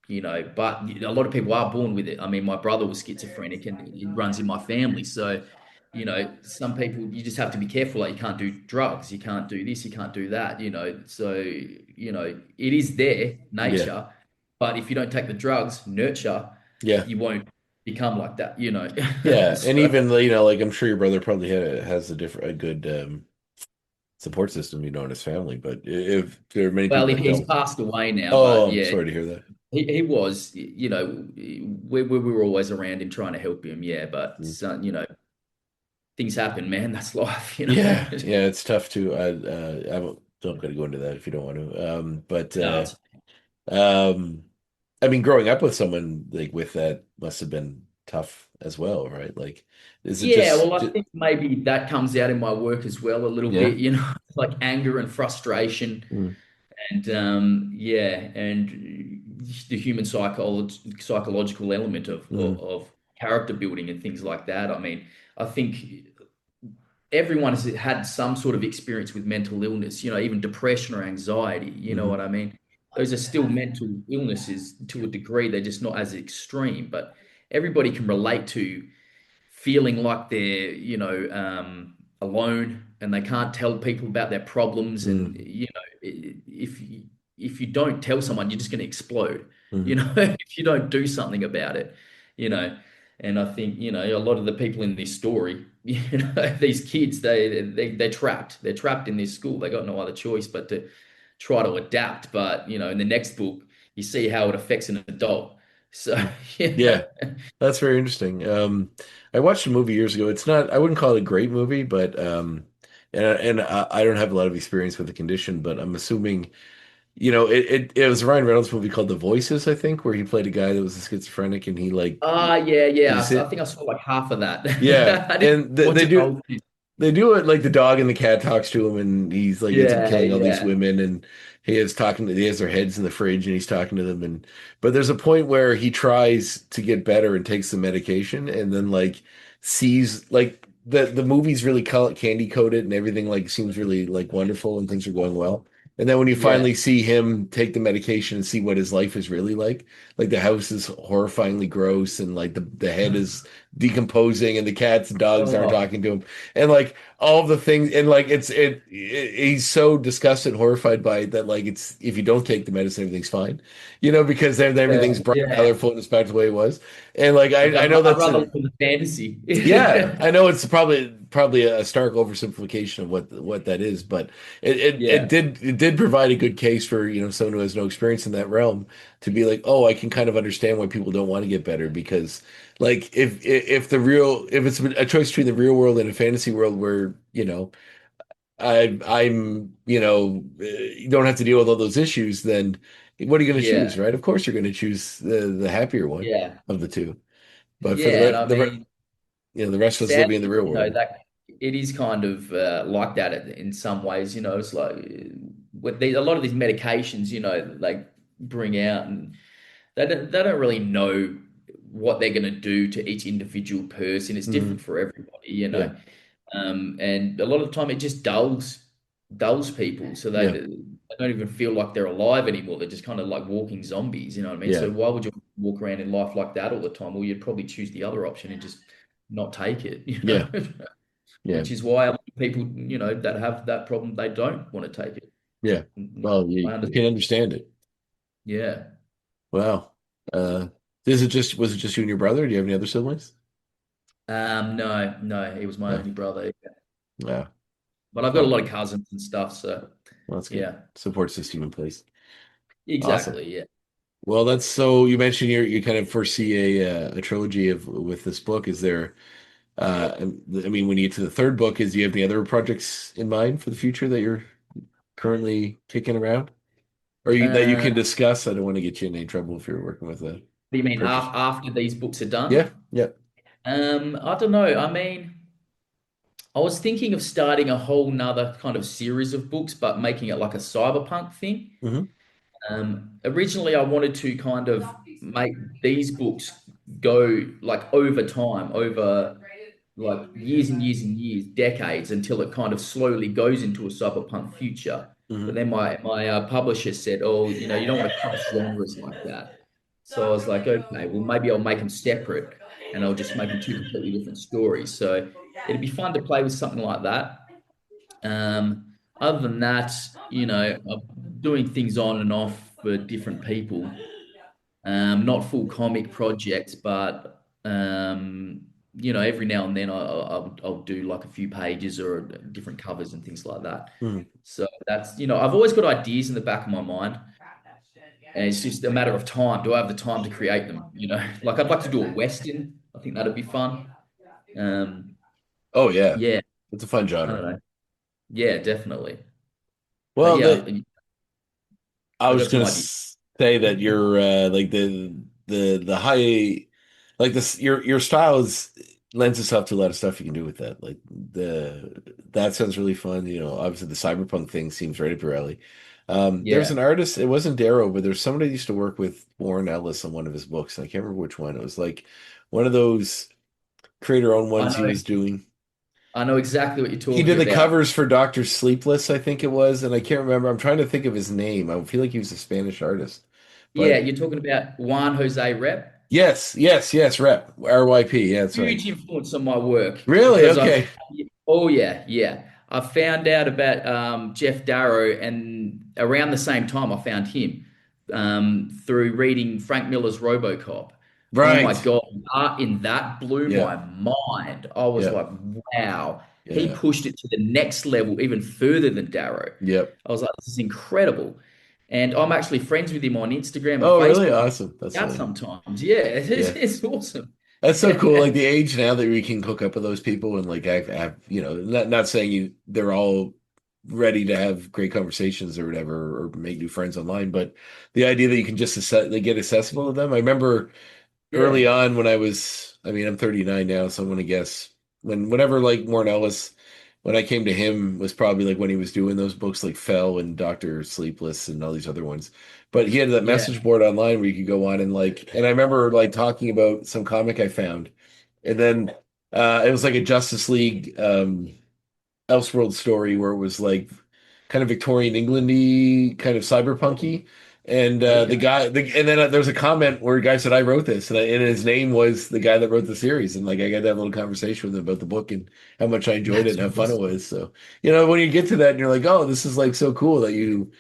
but a lot of people are born with it. I mean, my brother was schizophrenic and it runs in my family. So, some people you just have to be careful. Like you can't do drugs, you can't do this, you can't do that, So, it is there, Yeah. nature. But if you don't take the drugs, nurture, Yeah. you won't become like that. Yeah. And So, even, like I'm sure your brother probably has a good support system, in his family. But if there are many well, people that he's don't. passed away now, Oh, but I'm yeah, sorry to hear that. he was, we were always around him trying to help him. Yeah, but Mm. things happen, man. That's life, you know. Yeah, yeah, it's tough to. I don't got to go into that if you don't want to. But No, it's, um, I mean, growing up with someone like with that must have been tough as well, right? Like, is it yeah, just, well, I think maybe that comes out in my work as well a little yeah? bit, you know, like anger and frustration. Mm, And yeah, and the human psychological element mm, of character building and things like that. I mean, I think everyone has had some sort of experience with mental illness, you know, even depression or anxiety, you know hmm. what I mean? Those are still mental illnesses to a degree, they're just not as extreme, but everybody can relate to feeling like they're, alone and they can't tell people about their problems. And, Mm, if you don't tell someone, you're just going to explode, hmm. if you don't do something about it, you know. And I think, a lot of the people in this story, these kids, they're trapped. They're trapped in this school. They got no other choice but to try to adapt. But, in the next book, you see how it affects an adult. So, Mm. yeah. Yeah, that's very interesting. I watched a movie years ago. It's not, I wouldn't call it a great movie, but and I don't have a lot of experience with the condition, but I'm assuming, it was a Ryan Reynolds movie called The Voices, I think, where he played a guy that was a schizophrenic and he like Yeah, yeah. is I it? think I saw like half of that. Yeah, I didn't and watch it the whole thing. they do it like the dog and the cat talks to him, and he's like ends up Yeah, killing all these yeah. women, and he has their heads in the fridge, and he's talking to them, and but there's a point where he tries to get better and takes some medication, and then like sees like the movie's really candy coated, and everything like seems really like wonderful, and things are going well. And then when you Yeah. finally see him take the medication and see what his life is really like the house is horrifyingly gross, and like the head is decomposing, and the cats and dogs aren't Oh, talking to him, and like all of the things, and like he's so disgusted and horrified by it that like it's if you don't take the medicine everything's fine, because then yeah, everything's bright and yeah. colorful and it's back to the way it was. And like Like I know I'd that's rather a live in the fantasy. yeah, I know it's probably a stark oversimplification of what that is, but Yeah, it did provide a good case for, someone who has no experience in that realm to be like, oh, I can kind of understand why people don't want to get better, because like if it's a choice between the real world and a fantasy world where, I'm, you don't have to deal with all those issues, then what are you going to choose, yeah, right? Of course you're going to choose the happier one yeah, of the two. But for yeah. And I mean, the rest of us living in the sadly, real world. that it is kind of like that in some ways. It's like a lot of these medications, like bring out, and they don't really know what they're going to do to each individual person. It's different Hmm. for everybody, Yeah, and a lot of the time it just dulls people, so yeah, they don't even feel like they're alive anymore. They're just kind of like walking zombies. You know what I mean? yeah, So why would you walk around in life like that all the time? Well, you'd probably choose the other option and just not take it. yeah, yeah, Which is why a lot of people, that have that problem, they don't want to take it. yeah. Well, I you understand. can understand it. Yeah. Wow. Uh, was it just you and your brother? Do you have any other siblings? No, no, he was my No. only brother. Yeah. But I've got a Well, lot of cousins and stuff, so well, that's good. yeah, Support system in place. Awesome. exactly. Yeah. Well, that's so you mentioned you kind of foresee a trilogy of with this book. Is there I mean, when you get to the third book, do you have any other projects in mind for the future that you're currently kicking around? Or that you Uh, can discuss? I don't want to get you in any trouble if you're working with a do you mean publisher. after these books are done? Yeah, yeah. I don't know. I mean, I was thinking of starting a whole nother kind of series of books, but making it like a cyberpunk thing. Hmm. Originally, I wanted to kind of make these books go like over time, over like years and years and years, decades, until it kind of slowly goes into a cyberpunk future. But Hmm. then my publisher said, "Oh, you don't want to cross genres like that." So I was like, "Okay, well maybe I'll make them separate, and I'll just make them two completely different stories." So it'd be fun to play with something like that. Other than that, I'm doing things on and off for different people. Not full comic projects, but every now and then I'll do like a few pages or different covers and things like that. Hmm. So that's, I've always got ideas in the back of my mind, and it's just a matter of time. Do I have the time to create them? Like I'd like to do a Western. I think that'd be fun. Um, Oh yeah, Yeah, it's a fun I don't genre. know. Yeah, definitely. But Well, yeah, I I was got some gonna ideas. say that you're like the high like this your style is lends itself to a lot of stuff you can do with that. Like the that sounds really fun. You know, obviously the cyberpunk thing seems right up your alley. There's Yeah, an artist, it wasn't Darrow, but there's somebody who used to work with Warren Ellis on one of his books. And I can't remember which one. It was like one of those creator own I ones he know. was doing. I know exactly what you're He talking did the about. covers for Doctor Sleepless, I think it was, and I can't remember. I'm trying to think of his name. I feel like he was a Spanish artist. Yeah, But you're talking about Juan Jose Rep. yes, yes, yes, Rep. RYP. Yeah, that's right. Huge influence on my work Really? because Okay. oh yeah, yeah. I found out about Jeff Darrow, and around the same time, I found him through reading Frank Miller's RoboCop. Oh my Right. God, the art in that blew Yeah. my mind. I was Yeah. like, wow, he Yeah. pushed it to the next level, even further than Darrow. Yep. I was like, this is incredible. And I'm actually friends with him on Instagram and Oh, really? Facebook. Awesome. That's Out funny. sometimes. Yeah, Yeah. it's awesome. That's so cool. Like the age now that we can hook up with those people and like I've you know, not saying they're all ready to have great conversations or whatever or make new friends online, but the idea that you can just like, get accessible to them. I remember early Yeah, on when I mean, I'm 39 now, so I'm gonna guess whenever like Warren Ellis, when I came to him was probably like when he was doing those books like Fell and Doctor Sleepless and all these other ones. But he had that yeah. message board online where you could go on and like, and I remember like talking about some comic I found, and then it was like a Justice League Elseworld story where it was like kind of Victorian Englandy, kind of cyberpunky. And Okay. and then there's a comment where a guy said, "I wrote this," and his name was the guy that wrote the series. And like I got that little conversation with him about the book and how much I enjoyed it That's and how fun it awesome. was. So you know, when you get to that, and you're like, "Oh, this is like so cool that you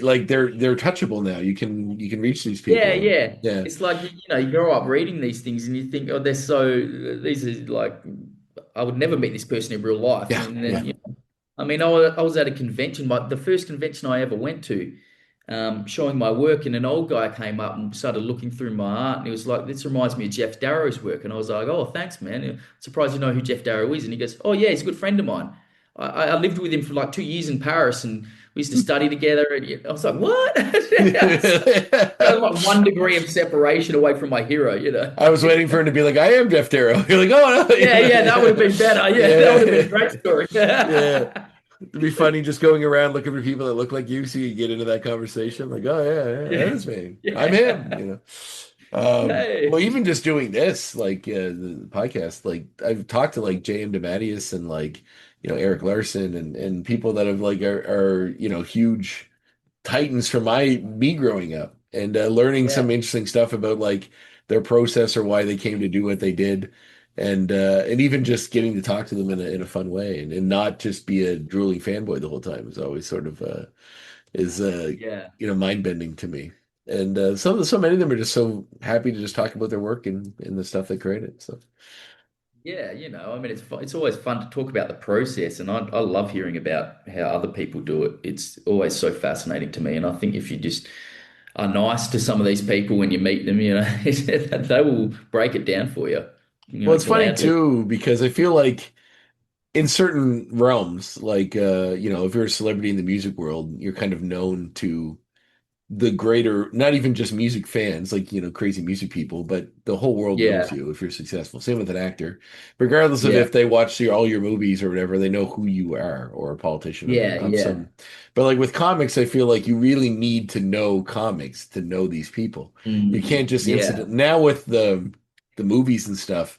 like they're touchable now. You can reach these Yeah, people." And yeah. yeah, It's like you grow up reading these things and you think, oh, they're so these are like I would never meet this person in real life. yeah, And then yeah. I mean, I was at a convention, the first convention I ever went to, showing my work, and an old guy came up and started looking through my art, and he was like, "This reminds me of Jeff Darrow's work," and I was like, "Oh, thanks, man. Surprised you know who Jeff Darrow is." And he goes, "Oh yeah, he's a good friend of mine. I lived with him for like 2 years in Paris, and we used to study together." And I was like, "What?" I was like 1 degree of separation away from my hero, you know. I was waiting for him to be like, "I am Jeff Darrow." You're like, "Oh no," you Yeah, know? yeah, that would have been better. Yeah, that would have been a Yeah, great story. yeah. It'd be funny just going around looking for people that look like you, so you get into that conversation. Like, oh yeah, yeah, that Yeah, is me. I'm him. yeah. You know. Well, Hey. even just doing this, like the podcast, like I've talked to like J.M. DeMatteis and like Eric Larson and people that have like are huge titans from my me growing up and learning Yeah, some interesting stuff about like their process or why they came to do what they did, and even just getting to talk to them in a fun way and not just be a drooling fanboy the whole time is always sort of is yeah. mind bending to me. And so many of them are just so happy to just talk about their work and the stuff they created. So Yeah, I mean, it's always fun to talk about the process, and I love hearing about how other people do it. It's always so fascinating to me, and I think if you just are nice to some of these people when you meet them, they will break it down for you, well, it's funny gladly. too because I feel like in certain realms, like if you're a celebrity in the music world, you're kind of known to the greater, not even just music fans, like crazy music people, but the whole world knows Yeah, you if you're successful. Same with an actor, regardless of yeah, if they watch all your movies or whatever, they know who you are, or a politician yeah, of yeah. some. But like with comics, I feel like you really need to know comics to know these people. You can't just Yeah, incident now with the movies and stuff.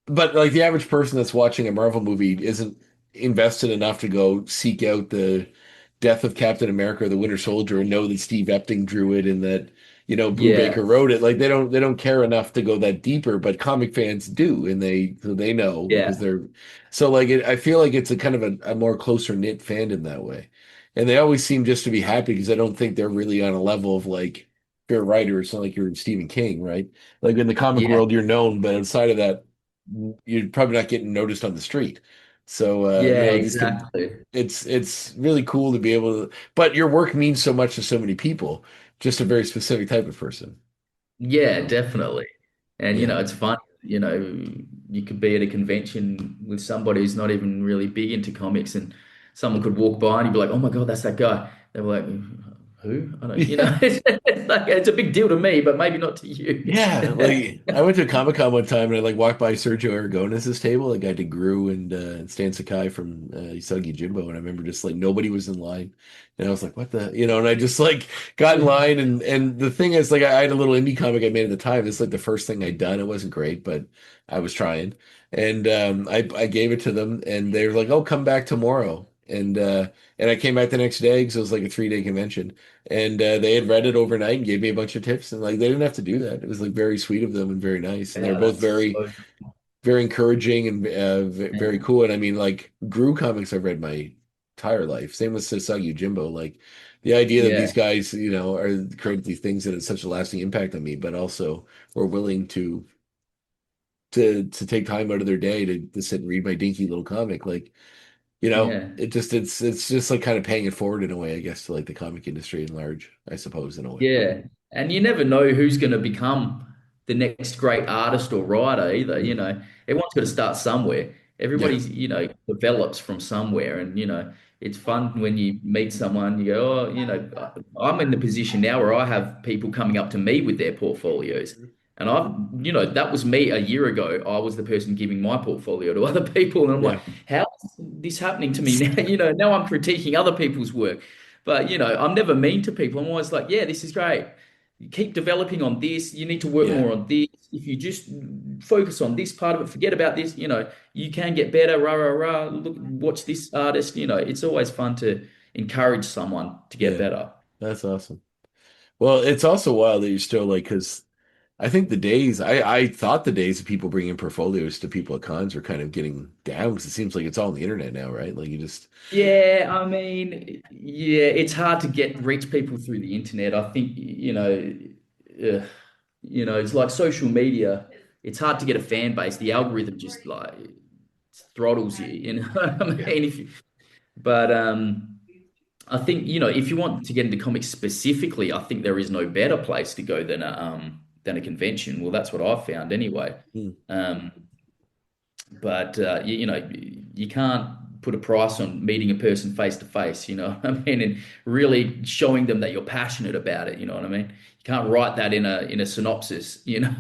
But like the average person that's watching a Marvel movie isn't invested enough to go seek out the death of Captain America or the Winter Soldier and know that Steve Epting drew it and that yeah, Brubaker wrote it. Like they don't care enough to go that deeper, but comic fans do, and they know because yeah, they're so like I feel like it's a kind of a more closer knit fandom that way, and they always seem just to be happy because I don't think they're really on a level of like if you're a writer, it's not like you're Stephen King, right? Like in the comic yeah, world, you're known, but outside of that you're probably not getting noticed on the street. So yeah, these can exactly. it's really cool to be able to, but your work means so much to so many people, just a very specific type of person. Yeah, definitely. And Yeah. it's fun. you know, you could be at a convention with somebody who's not even really big into comics, and someone could walk by and you'd be like, "Oh my God, that's that guy." They were like, "Who?" I don't, Yeah. it's like it's a big deal to me, but maybe not to you. Yeah, like I went to a Comic Con one time and I like walked by Sergio Aragonés's table, the guy did Gru and Stan Sakai from Usagi Jimbo, and I remember just like nobody was in line, and I was like, "What the?" And I just like got in line, and the thing is, like, I had a little indie comic I made at the time. It's like the first thing I'd done. It wasn't great, but I was trying, and I gave it to them, and they were like, "Oh, come back tomorrow," and I came back the next day because it was like a 3-day convention. And they had read it overnight and gave me a bunch of tips. And like they didn't have to do that. It was like very sweet of them and very nice. And they were Yeah, both that's very, so very encouraging and very yeah, cool. And I mean, like Gru comics I've read my entire life. Same with Sasagi Jimbo. Like the idea that these yeah, guys, are create these things that had such a lasting impact on me, but also were willing to take time out of their day to sit and read my dinky little comic. Like, yeah. it's just like kind of paying it forward in a way, I guess, to like the comic industry in large, I suppose, in a way. Yeah, and you never know who's going to become the next great artist or writer either. Mm. Everyone's got to start somewhere. Yeah. Everybody's, develops from somewhere. And, it's fun when you meet someone, you go, oh, I'm in the position now where I have people coming up to me with their portfolios. And that was me a year ago. I was the person giving my portfolio to other people. And I'm Yeah. like, how is this happening to me now? Now I'm critiquing other people's work. But I'm never mean to people. I'm always like, yeah, this is great. You keep developing on this. You need to work Yeah. more on this. If you just focus on this part of it, forget about this, you can get better. Rah, rah, rah. Look, watch this artist. It's always fun to encourage someone to get Yeah. better. That's awesome. Well, it's also wild that you're still like, because I think I thought the days of people bringing portfolios to people at cons are kind of getting down because it seems like it's all on the internet now, right? Like you just, Yeah, I mean, yeah, it's hard to reach people through the internet. I think, it's like social media. It's hard to get a fan base. The algorithm just like throttles you, what I mean? yeah. But I think, if you want to get into comics specifically, I think there is no better place to go than a convention. Well, that's what I've found anyway. Hmm. Um, but you can't put a price on meeting a person face to face, what I mean, and really showing them that you're passionate about it, you know what I mean? You can't write that in a synopsis. Yeah,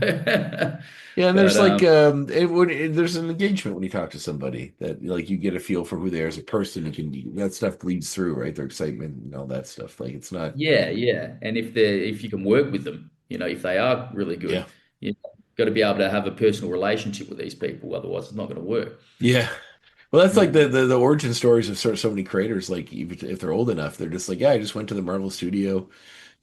and there's But like there's an engagement when you talk to somebody that like you get a feel for who they are as a person. That stuff bleeds through, right? Their excitement and all that stuff. Like it's not, yeah, yeah. And if you can work with them, if they are really yeah. good, you've got to be able to have a personal relationship with these people. Otherwise, it's not going to work. Yeah. Well, that's like Yeah. the origin stories of so many creators. Like even if they're old enough, they're just like, yeah, I just went to the Marvel studio.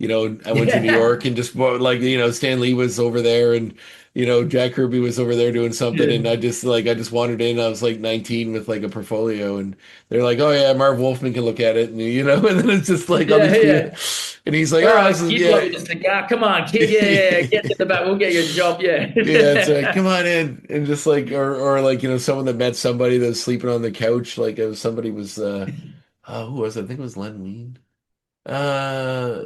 I went to New Yeah. York and just like Stan Lee was over there and Jack Kirby was over there doing something and I just wandered in. I was like 19 with like a portfolio and they're like, oh yeah, Marv Wolfman can look at it and and then it's just like all Yeah, these yeah. people and he's like, All oh, right, this is kid, yeah. look at the cigar. Come on, kid. Yeah, yeah, yeah. Get to the back. We'll get you a job. Yeah, it's like, Yeah. come on in, and just like, or like, someone that met somebody that was sleeping on the couch, like, somebody was, who was it? I think it was Len Wein.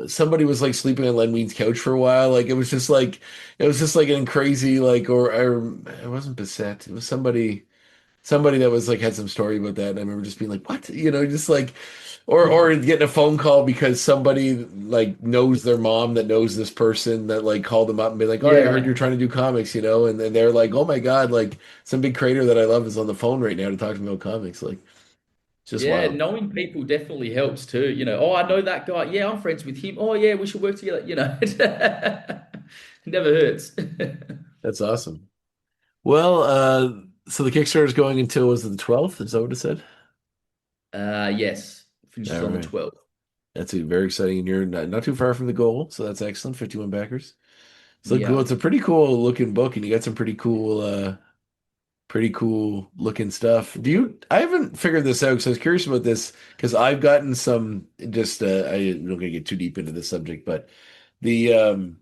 Somebody was like sleeping on Len Wein's couch for a while. Like, it was just like in crazy, like, or it wasn't Bissett. It was somebody that was like had some story about that, and I remember just being like, "What?" Just like, or getting a phone call because somebody like knows their mom that knows this person that like called them up and be like, "Oh, I heard Yeah. you're trying to do comics," and then they're like, "Oh my God, like some big creator that I love is on the phone right now to talk to me about comics." Like, it's just Yeah, wild. knowing people definitely helps too. Oh, I know that guy. Yeah, I'm friends with him. Oh, yeah, we should work together. It never hurts. That's awesome. Well, so the Kickstarter is going until was it the 12th? Is that what it said? Yes, All finishes on the right. 12th. That's very exciting, and you're not too far from the goal, so that's excellent. 51 backers. So cool. Yeah. It's a pretty cool looking book, and you got some pretty cool looking stuff. I haven't figured this out because I was curious about this because I've gotten some just I'm not gonna get too deep into this subject, but the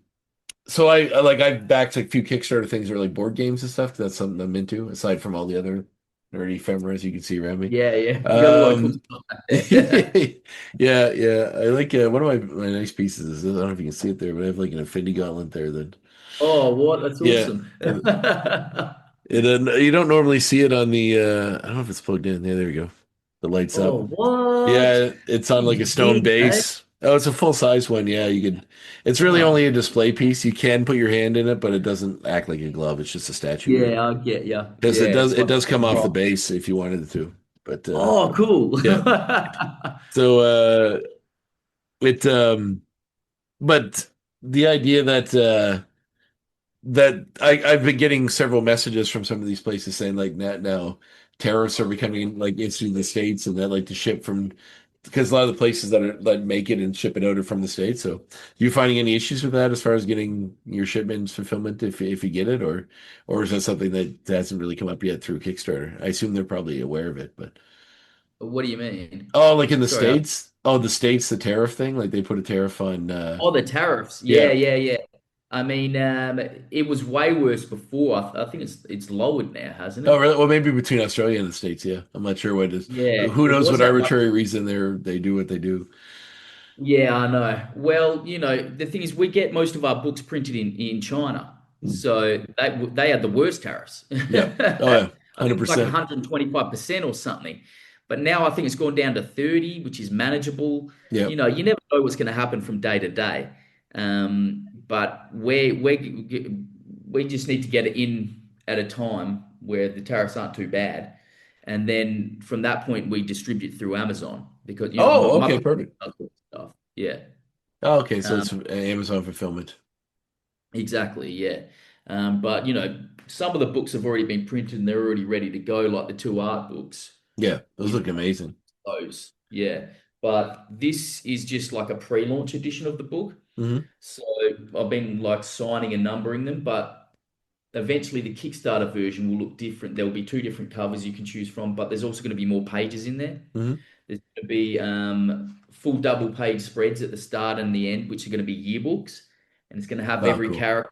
so I've backed a few Kickstarter things or like board games and stuff 'cause that's something I'm into aside from all the other nerdy ephemeras you can see around me. Yeah, yeah. You got a lot of cool Um, stuff back there. yeah, yeah. I like one of my nice pieces is I don't know if you can see it there, but I have like an Infinity Gauntlet there that Oh, what? That's Yeah. awesome. You don't normally see it on the I don't know if it's plugged in. Yeah, there we go. The lights up. Oh, what? Yeah, it's on like a He's stone big, eh? base. Oh, it's a full size one. Yeah, you could. It's really Oh, only a display piece. You can put your hand in it, but it doesn't act like a glove. It's just a statue, really. yeah, I get you. Because Yeah, it's it like does come off the rock. base if you wanted it to. But Oh, cool. yeah. So it but the idea that I've been getting several messages from some of these places saying like that now tariffs are becoming like issue in the States and that like to ship from because a lot of the places that make it and ship it out are from the States. So you finding any issues with that as far as getting your shipments fulfillment if you get it or is that something that hasn't really come up yet through Kickstarter? I assume they're probably aware of it, but What do you mean? oh, like in the Sorry. States? Oh, the States, the tariff thing, like they put a tariff on Oh, the tariffs. Yeah, yeah. yeah, yeah. I mean, it was way worse before. I think it's lowered now, hasn't Oh, it? really? Well, maybe between Australia and the States, yeah. I'm not sure what it is. Yeah, Who it knows was what that much. arbitrary reason they do what they do. Yeah, I know. Well, the thing is, we get most of our books printed in China, Hmm. so they had the worst tariffs. Yeah. Oh, yeah. I think it was like 100%. 125% or something. But now I think it's gone down to 30, which is manageable. Yeah. You never know what's going to happen from day to day. But we just need to get it in at a time where the tariffs aren't too bad. And then from that point, we distribute through Amazon because, Oh, my okay, business perfect. does all this stuff. Yeah. Oh, okay, so Um, it's Amazon fulfillment. exactly. Yeah. But, some of the books have already been printed and they're already ready to go, like the two art books. Yeah, those You look amazing. those. Yeah. But this is just like a pre-launch edition of the book. Hmm. So I've been like signing and numbering them, but eventually the Kickstarter version will look different. There will be two different covers you can choose from, but there's also going to be more pages in there. Hmm. There's going to be full double page spreads at the start and the end, which are going to be yearbooks. And it's going to have Oh, every cool. character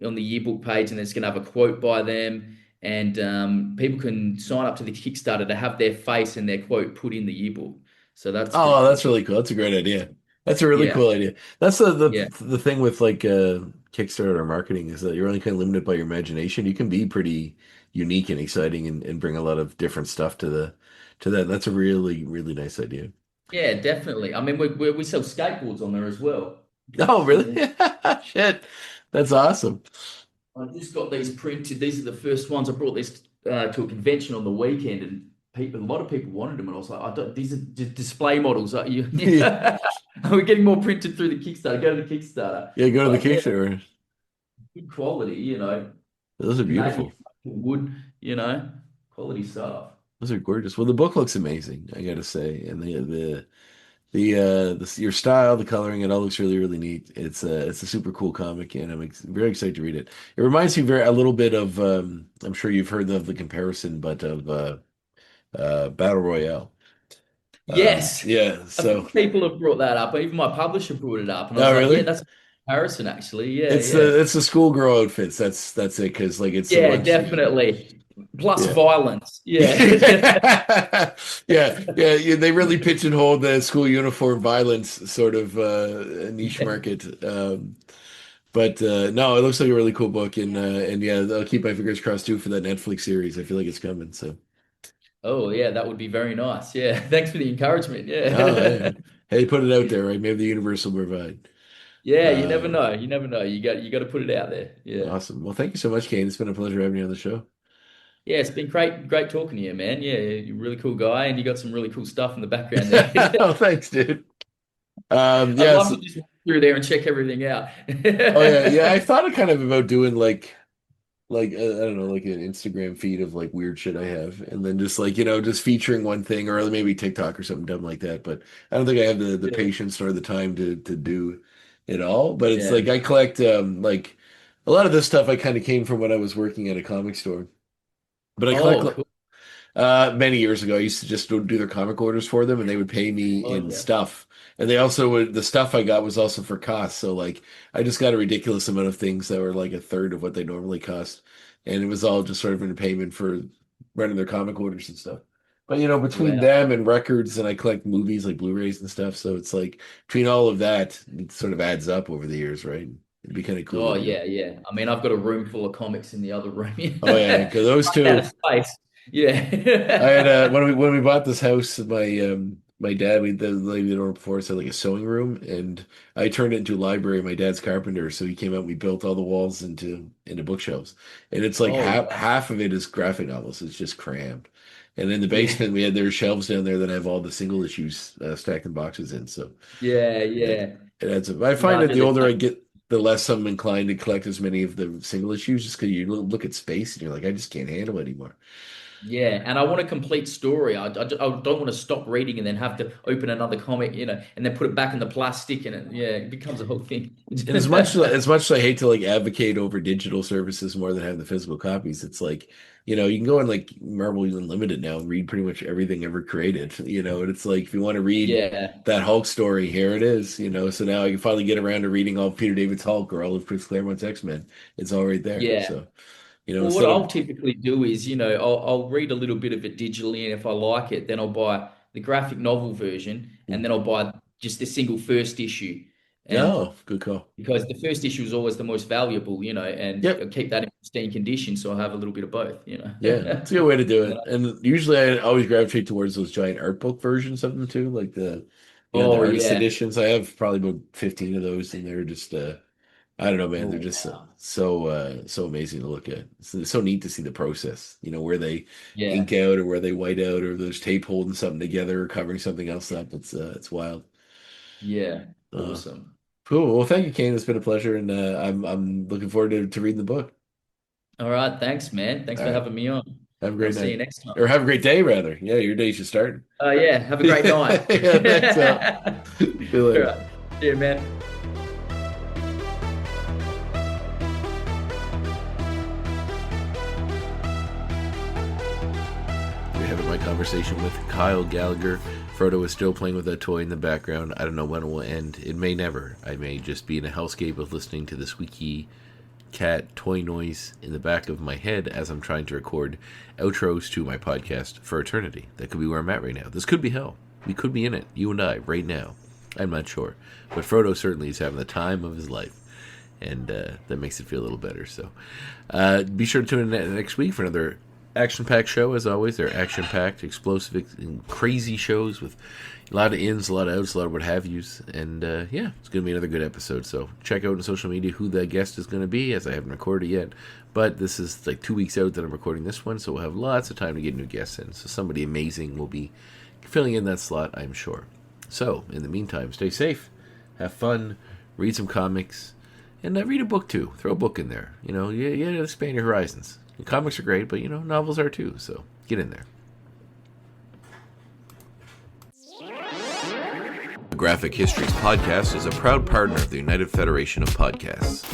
on the yearbook page, and it's going to have a quote by them. And people can sign up to the Kickstarter to have their face and their quote put in the yearbook. So that's pretty Oh, that's cool. really cool. That's a great idea. That's a really Yeah. cool idea. That's the Yeah. the thing with like Kickstarter marketing is that you're only kind of limited by your imagination. You can be pretty unique and exciting and bring a lot of different stuff to that. That's a really, really nice idea. Yeah, definitely. I mean, we sell skateboards on there as well. Oh, really? So Shit. That's awesome. I just got these printed. These are the first ones. I brought this to a convention on the weekend, and a lot of people wanted them, and I was like, I don't. These are display models. Yeah, We're getting more printed through the Kickstarter. Go to the Kickstarter. yeah, go to the But yeah, Kickstarter. good quality. Those are Made beautiful. wood. Quality stuff. Those are gorgeous. Well, the book looks amazing, I gotta say. And your style, the coloring, it all looks really, really neat. It's a super cool comic, and very excited to read it. It reminds me a little bit of I'm sure you've heard of the comparison, but of Battle Royale. Yes, Yeah. a So, few people have brought that up. Even my publisher brought it up, and I was oh, like, yeah, really? that's a comparison actually. Yeah, It's yeah. the schoolgirl outfits. That's it. Because like it's a Yeah, bunch. definitely. Plus Yeah. violence. Yeah. Yeah, yeah, they really pigeonholed the school uniform violence sort of niche market. But no, it looks like a really cool book, and yeah, I'll keep my fingers crossed too for that Netflix series. I feel like it's coming. So, Oh, yeah, that would be very nice. Yeah. Thanks for the encouragement. oh, Yeah. hey, hey, put it out there, right? Maybe the universe will provide. Yeah, you never Um, know. You never know. You got to put it out there. Yeah. awesome. Well, thank you so much, Kane. It's been a pleasure having you on the show. Yeah, it's been great talking to you, man. Yeah, you're a really cool guy and you got some really cool stuff in the background there. Oh, thanks, dude. I'd Yeah. love to just walk through there and check everything out. Oh, yeah, yeah. I thought kind of about doing like I don't know, like an Instagram feed of like weird shit I have, and then just like just featuring one thing, or maybe TikTok or something dumb like that. But I don't think I have the Yeah. patience or the time to do it all. But it's Yeah. like I collect like a lot of this stuff. I kind of came from when I was working at a comic store, but I collect Oh, cool. many years ago. I used to just do their comic orders for them, and they would pay me Oh, in yeah. stuff. And they also would the stuff I got was also for cost. So like I just got a ridiculous amount of things that were like a third of what they normally cost, and it was all just sort of in payment for running their comic orders and stuff. But between Wow. them and records, and I collect movies like Blu-rays and stuff. So it's like between all of that, it sort of adds up over the years, right? It'd be kind of cool Oh to do. yeah, yeah. I mean, I've got a room full of comics in the other room. Oh yeah, because those Running out of two. space. I had Yeah. when we bought this house, my dad, the lady the door before us had like a sewing room, and I turned it into a library. My dad's carpenter, so he came out and we built all the walls into bookshelves, and it's like Oh wow. half of it is graphic novels. It's just crammed, and in the Yeah. basement we had there shelves down there that I have all the single issues stacked in boxes in. So Yeah, it, yeah. it adds up. I Yeah, find I that do the the older I same. get, the less I'm inclined to collect as many of the single issues, just because you look at space and you're like, I just can't handle it anymore. Yeah, and I want a complete story. I don't want to stop reading and then have to open another comic, and then put it back in the plastic, and yeah, it becomes a whole thing. And as much as I hate to like advocate over digital services more than having the physical copies, it's like, you can go on like Marvel Unlimited now and read pretty much everything ever created, and it's like if you want to read Yeah, that Hulk story, here it is. So now I can finally get around to reading all Peter David's Hulk or all of Chris Claremont's X-Men. It's all right there. yeah. So, Well, what instead of I'll typically do is, I'll read a little bit of it digitally, and if I like it, then I'll buy the graphic novel version, and then I'll buy just the single first issue. And oh, good call. because the first issue is always the most valuable, and I'll Yep. keep that in pristine condition, so I have a little bit of both. Yeah, it's a good way to do And then it. And usually I always gravitate towards those giant art book versions of them too, like the oh artist yeah, editions. I have probably about 15 of those, and they're just I don't know, man, they're oh just wow, so amazing to look at. It's so neat to see the process, where they yeah, ink out or where they white out or there's tape holding something together or covering something else up. It's wild. yeah, Uh, awesome. cool. Well, thank you, Kane. It's been a pleasure, and I'm looking forward to reading the book. All right, thanks, man. Thanks All for right. having me on. Have a I'll great see you night. next time. Or have a great day, rather. Yeah, your day should start. Yeah, have a great night. Yeah, thanks. See you All later. right, see you, man. We're having my conversation with Kyle Gallagher. Frodo is still playing with that toy in the background. I don't know when it will end. It may never. I may just be in a hellscape of listening to the squeaky cat toy noise in the back of my head as I'm trying to record outros to my podcast for eternity. That could be where I'm at right now. This could be hell. We could be in it, you and I, right now. I'm not sure. But Frodo certainly is having the time of his life. And that makes it feel a little better. So be sure to tune in next week for another action-packed show. As always, they're action-packed, explosive, and crazy shows with a lot of ins, a lot of outs, a lot of what have yous. And yeah, it's going to be another good episode. So check out on social media who the guest is going to be, as I haven't recorded yet. But this is like 2 weeks out that I'm recording this one, so we'll have lots of time to get new guests in. So somebody amazing will be filling in that slot, I'm sure. So, in the meantime, stay safe, have fun, read some comics, and read a book too. Throw a book in there. You expand your horizons. The comics are great, but novels are too. So get in there. The Graphic Histories podcast is a proud partner of the United Federation of Podcasts.